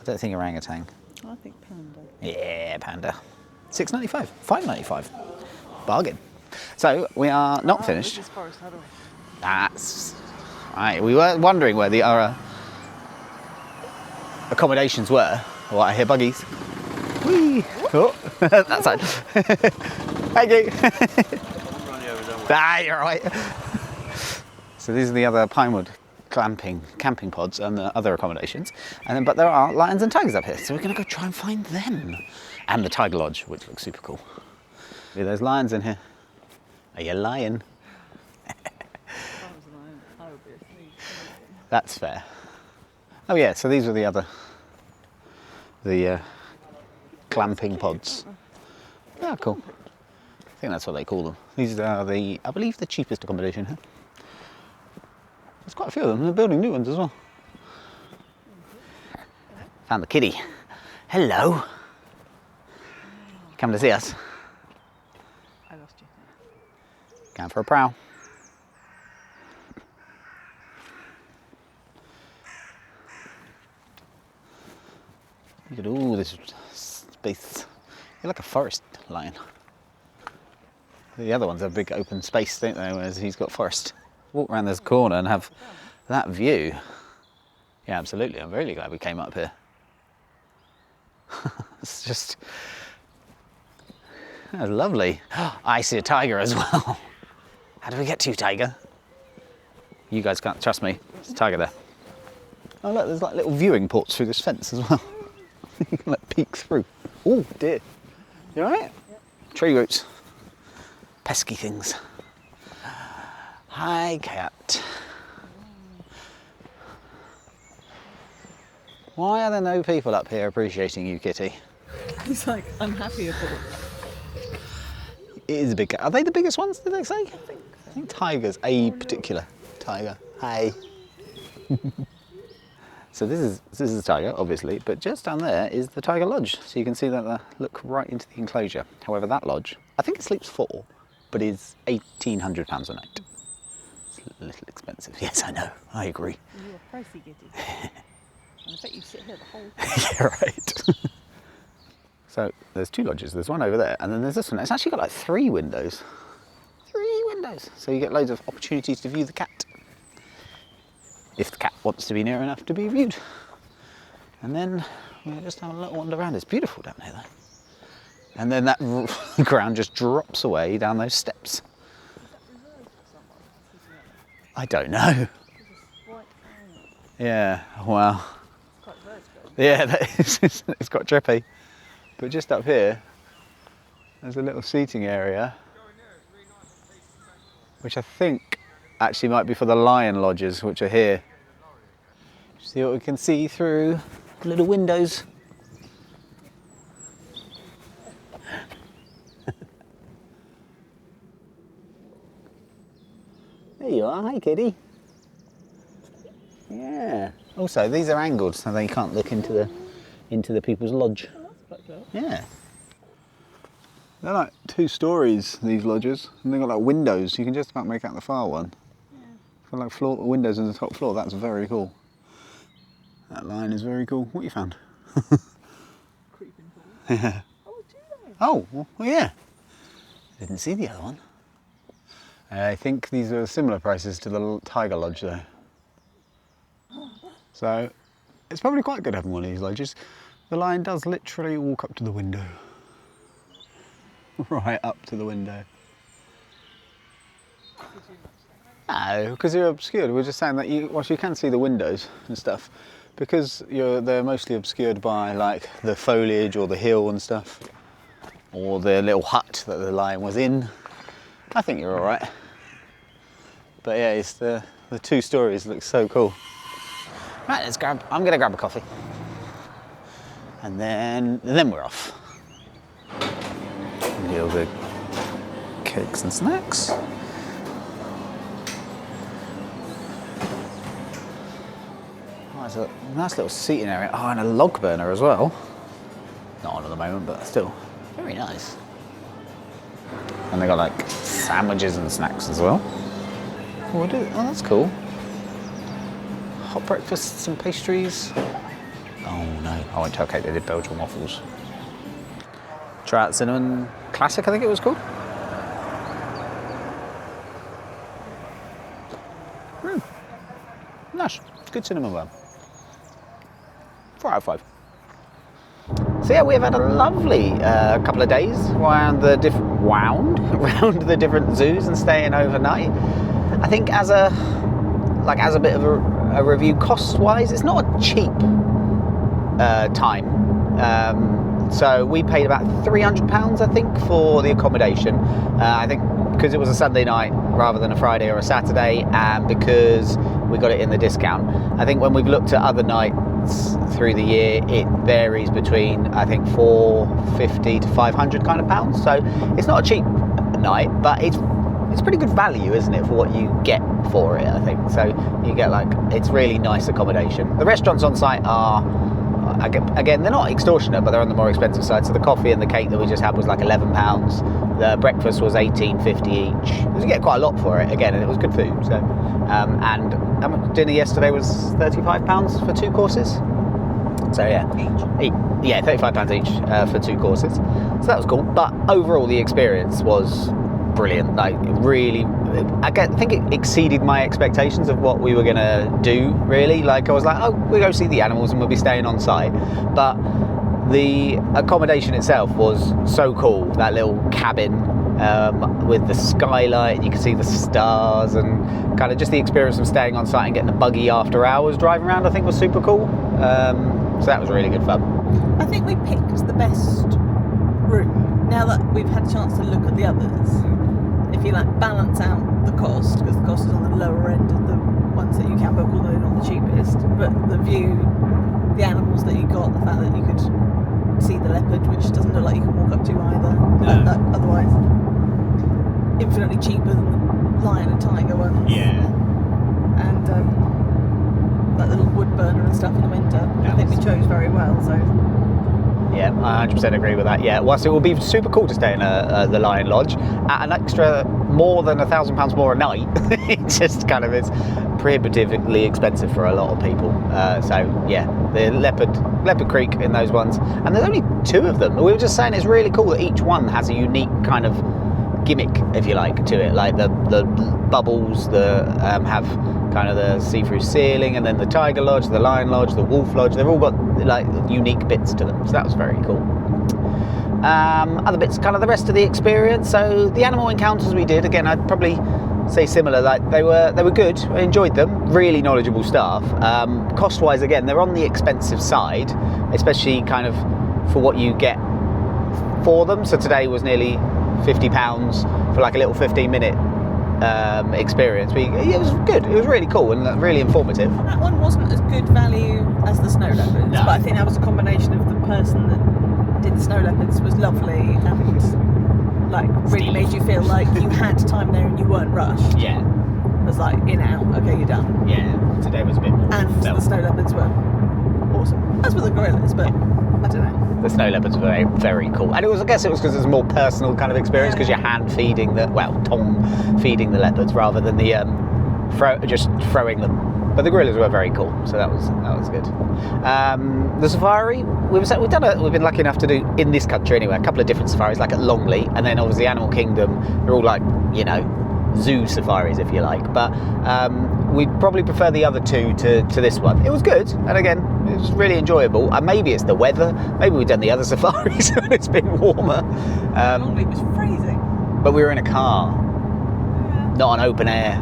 [SPEAKER 1] I don't think orangutan.
[SPEAKER 2] I think panda.
[SPEAKER 1] Yeah, panda. $6.95, $5.95. Bargain. So we are not finished.
[SPEAKER 2] This is Forest Huddle.
[SPEAKER 1] That's right. We were wondering where the accommodations were. Oh, I hear buggies. Whee! Oh, that side. Thank you. Ah, you're right. So these are the other Pinewood camping pods and the other accommodations. And then, but there are lions and tigers up here, so we're going to go try and find them. And the Tiger Lodge, which looks super cool. See, there's lions in here. Are you lying? That's fair. Oh yeah, so these are the glamping pods. Yeah, cool. I think that's what they call them. These are I believe the cheapest accommodation here. There's quite a few of them, they're building new ones as well. Found the kitty. Hello. Come to see us.
[SPEAKER 2] I lost you.
[SPEAKER 1] Going for a prowl. Look at all this space. You're like a forest lion. The other ones have big open space, don't they? Whereas he's got forest. Walk around this corner and have that view. Yeah, absolutely. I'm really glad we came up here. It's just... That's lovely. I see a tiger as well. How do we get to you, tiger? You guys can't trust me. There's a tiger there. Oh look, there's like little viewing ports through this fence as well. You can like peek through. Oh dear. You alright? Yep. Tree roots. Pesky things. Hi, cat. Why are there no people up here appreciating you, kitty?
[SPEAKER 2] He's like unhappy about it.
[SPEAKER 1] It is a big cat. Are they the biggest ones, did they say? I think tigers, a particular tiger. Hi. So this is a tiger, obviously, but just down there is the tiger lodge. So you can see that look right into the enclosure. However, that lodge, I think it sleeps 4, but is £1,800 a night. It's a little expensive. Yes, I know. I agree.
[SPEAKER 2] You're a pricey giddy. I bet you sit here the whole time.
[SPEAKER 1] Yeah, right. So there's 2 lodges. There's one over there, and then there's this one. It's actually got like 3 windows. 3 windows. So you get loads of opportunities to view the cat. If the cat wants to be near enough to be viewed. And then we'll just have a little wander around. It's beautiful down here though. And then that ground just drops away down those steps. I don't know. Yeah, well. Yeah, it's got drippy. But just up here, there's a little seating area, which I think actually might be for the lion lodges, which are here. See what we can see through the little windows. There you are, hi kitty. Yeah. Also, these are angled, so they can't look into the people's lodge. Yeah. They're like 2 stories, these lodges, and they've got like windows. You can just about make out the far one. Yeah. Got like windows in the top floor. That's very cool. That line is very cool. What you found?
[SPEAKER 2] Creeping balls.
[SPEAKER 1] Yeah.
[SPEAKER 2] Oh, do they?
[SPEAKER 1] Oh, well, yeah. Didn't see the other one. I think these are similar prices to the tiger lodge though. So it's probably quite good having one of these lodges. The lion does literally walk up to the window. Right up to the window. No, because you're obscured. We're just saying that you can see the windows and stuff. Because they're mostly obscured by like the foliage or the hill and stuff. Or the little hut that the lion was in. I think you're all right. But yeah, it's the 2 stories look so cool. Right, I'm gonna grab a coffee. And then we're off. A little bit of cakes and snacks. Oh, there's a nice little seating area. Oh, and a log burner as well. Not on at the moment, but still very nice. And they got like sandwiches and snacks as well. Oh, that's cool. Hot breakfasts and pastries. Oh no, I won't tell Kate they did Belgian waffles. Try out cinnamon classic, I think it was called. Nice, good cinnamon bun. 4 out of 5. So yeah, we have had a lovely couple of days around the different zoos and staying overnight. I think as a bit of a review, cost-wise, it's not a cheap time. So we paid about £300, I think, for the accommodation. I think because it was a Sunday night rather than a Friday or a Saturday, and because we got it in the discount. I think when we've looked at other nights through the year, it varies between, I think, £450 to £500 kind of pounds. So it's not a cheap night, but it's pretty good value, isn't it, for what you get for it, I think. So you get it's really nice accommodation. The restaurants on site are, again, they're not extortionate, but they're on the more expensive side. So the coffee and the cake that we just had was like £11. The breakfast was $18.50 each. You get quite a lot for it, again, and it was good food. So, and dinner yesterday was £35 for 2 courses. So yeah, yeah, £35 each for 2 courses. So that was cool. But overall, the experience was brilliant. Like really, I think it exceeded my expectations of what we were gonna do. Really, like I was like, oh, we'll go see the animals and we'll be staying on site. But the accommodation itself was so cool. That little cabin with the skylight, you can see the stars, and kind of just the experience of staying on site and getting the buggy after hours driving around, I think was super cool. So that was really good fun.
[SPEAKER 2] I think we picked the best room now that we've had a chance to look at the others. If you like balance out the cost, because the cost is on the lower end of the ones that you can book, although not the cheapest, but the view, the animals that you got, the fact that you could see the leopard, which doesn't look like you can walk up to either, otherwise infinitely cheaper than the lion and tiger one.
[SPEAKER 1] Yeah.
[SPEAKER 2] And that little wood burner and stuff in the winter. I think we chose very well, so.
[SPEAKER 1] Yeah, I 100% agree with that. Yeah, whilst it will be super cool to stay in the Lion Lodge at an extra more than £1,000 more a night, it just kind of is prohibitively expensive for a lot of people. So yeah, the Leopard Creek in those ones, and there's only 2 of them. We were just saying it's really cool that each one has a unique kind of gimmick, if you like, to it. Like the bubbles, have kind of the see-through ceiling, and then the Tiger Lodge, the Lion Lodge, the Wolf Lodge, they've all got like unique bits to them, so that was very cool. Other bits, kind of the rest of the experience. So the animal encounters we did, again, I'd probably say similar. Like they were good. I enjoyed them. Really knowledgeable staff. Cost-wise, again, they're on the expensive side, especially kind of for what you get for them. So today was nearly £50 for like a little 15-minute experience. It was good. It was really cool and really informative.
[SPEAKER 2] That one wasn't as good value as the snow leopards, but I think that was a combination of the person that did the snow leopards was lovely and like really made you feel like you had time there and you weren't rushed.
[SPEAKER 1] Yeah.
[SPEAKER 2] It was like in out, okay, you're done.
[SPEAKER 1] Yeah. Today was a bit more.
[SPEAKER 2] And the snow leopards were awesome. As were the gorillas, but I don't know.
[SPEAKER 1] The snow leopards were very, very cool, and I guess it was because it was a more personal kind of experience, because you're hand feeding Tom feeding the leopards rather than the just throwing them. But the gorillas were very cool, so that was good. The safari we've been lucky enough to do in this country anyway, a couple of different safaris, like at Longley, and then obviously Animal Kingdom. They're all like, you know, zoo safaris, if you like, but we'd probably prefer the other 2 to this one. It was good, and again, it was really enjoyable. Maybe it's the weather, maybe we've done the other safaris and it's been warmer.
[SPEAKER 2] It was freezing.
[SPEAKER 1] But we were in a car, not an open air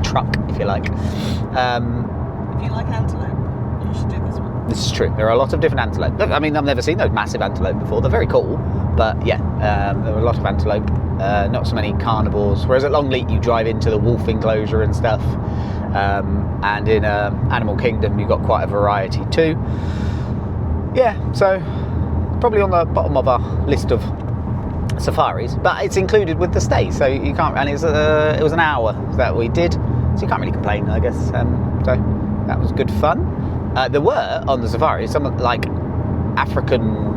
[SPEAKER 1] truck, if you like.
[SPEAKER 2] If you like antelope, you should do this one.
[SPEAKER 1] This is true. There are a lot of different antelope. I mean, I've never seen those massive antelope before. They're very cool, but yeah, there were a lot of antelope. Not so many carnivores. Whereas at Longleat, you drive into the wolf enclosure and stuff. And in Animal Kingdom, you've got quite a variety too. Yeah, so probably on the bottom of our list of safaris, but it's included with the stay, so you can't. And it was an hour that we did, so you can't really complain, I guess. So that was good fun. There were on the safari some like African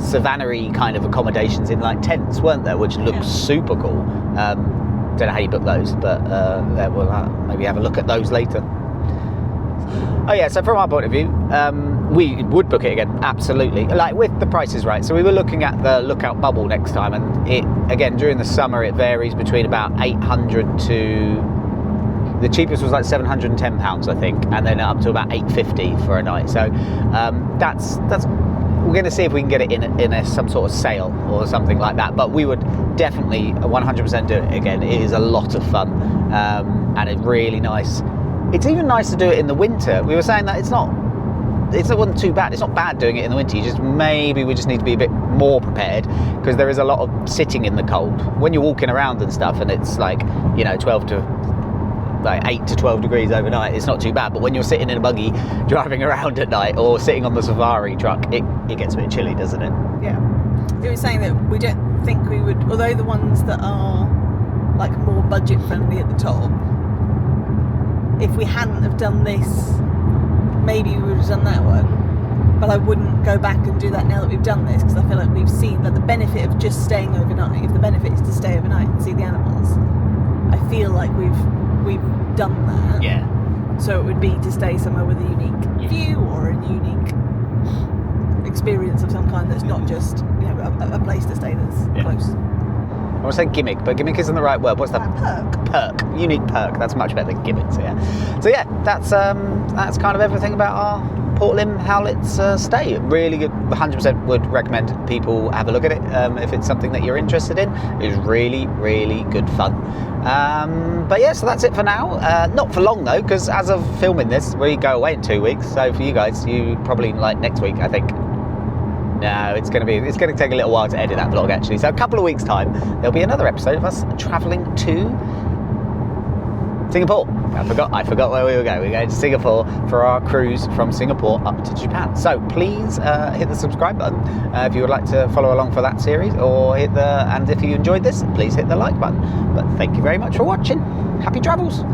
[SPEAKER 1] savannah-y kind of accommodations in like tents, weren't there, which looked super cool. Don't know how you book those, but we'll maybe have a look at those later. Oh yeah, so from our point of view, we would book it again, absolutely, like with the prices right. So we were looking at the Lookout Bubble next time, and it, again, during the summer it varies between about 800 to, the cheapest was like £710, I think, and then up to about £850 for a night. So that's we're going to see if we can get it in some sort of sale or something like that, but we would definitely 100% do it again. It is a lot of fun, and it's really nice. It's even nice to do it in the winter. We were saying that it wasn't too bad. It's not bad doing it in the winter. We just need to be a bit more prepared, because there is a lot of sitting in the cold when you're walking around and stuff, and it's like, you know, 8 to 12 degrees overnight. It's not too bad, but when you're sitting in a buggy driving around at night, or sitting on the safari truck, it gets a bit chilly, doesn't it?
[SPEAKER 2] Yeah. We were saying that we don't think we would, although the ones that are like more budget friendly at the top, if we hadn't have done this, maybe we would have done that one. But I wouldn't go back and do that now that we've done this, because I feel like we've seen that the benefit of just staying overnight, if the benefit is to stay overnight and see the animals, I feel like we've done that.
[SPEAKER 1] Yeah.
[SPEAKER 2] So it would be to stay somewhere with a unique view or a unique experience of some kind that's not just, you know, a place to stay that's close.
[SPEAKER 1] I want to say gimmick, but gimmick isn't the right word. What's that? Perk. Unique perk. That's much better than gimmick. So yeah, that's kind of everything about our Port Lympne Howletts stay. Really good. 100% would recommend people have a look at it if it's something that you're interested in. It was really, really good fun. But yeah, so that's it for now. Not for long though, because as of filming this, we go away in 2 weeks. So for you guys, you probably like next week, I think. No, it's going to take a little while to edit that vlog actually. So a couple of weeks time, there'll be another episode of us travelling to Singapore. I forgot where we were going. We're going to Singapore for our cruise from Singapore up to Japan. So please hit the subscribe button if you would like to follow along for that series, or and if you enjoyed this, please hit the like button. But thank you very much for watching. Happy travels.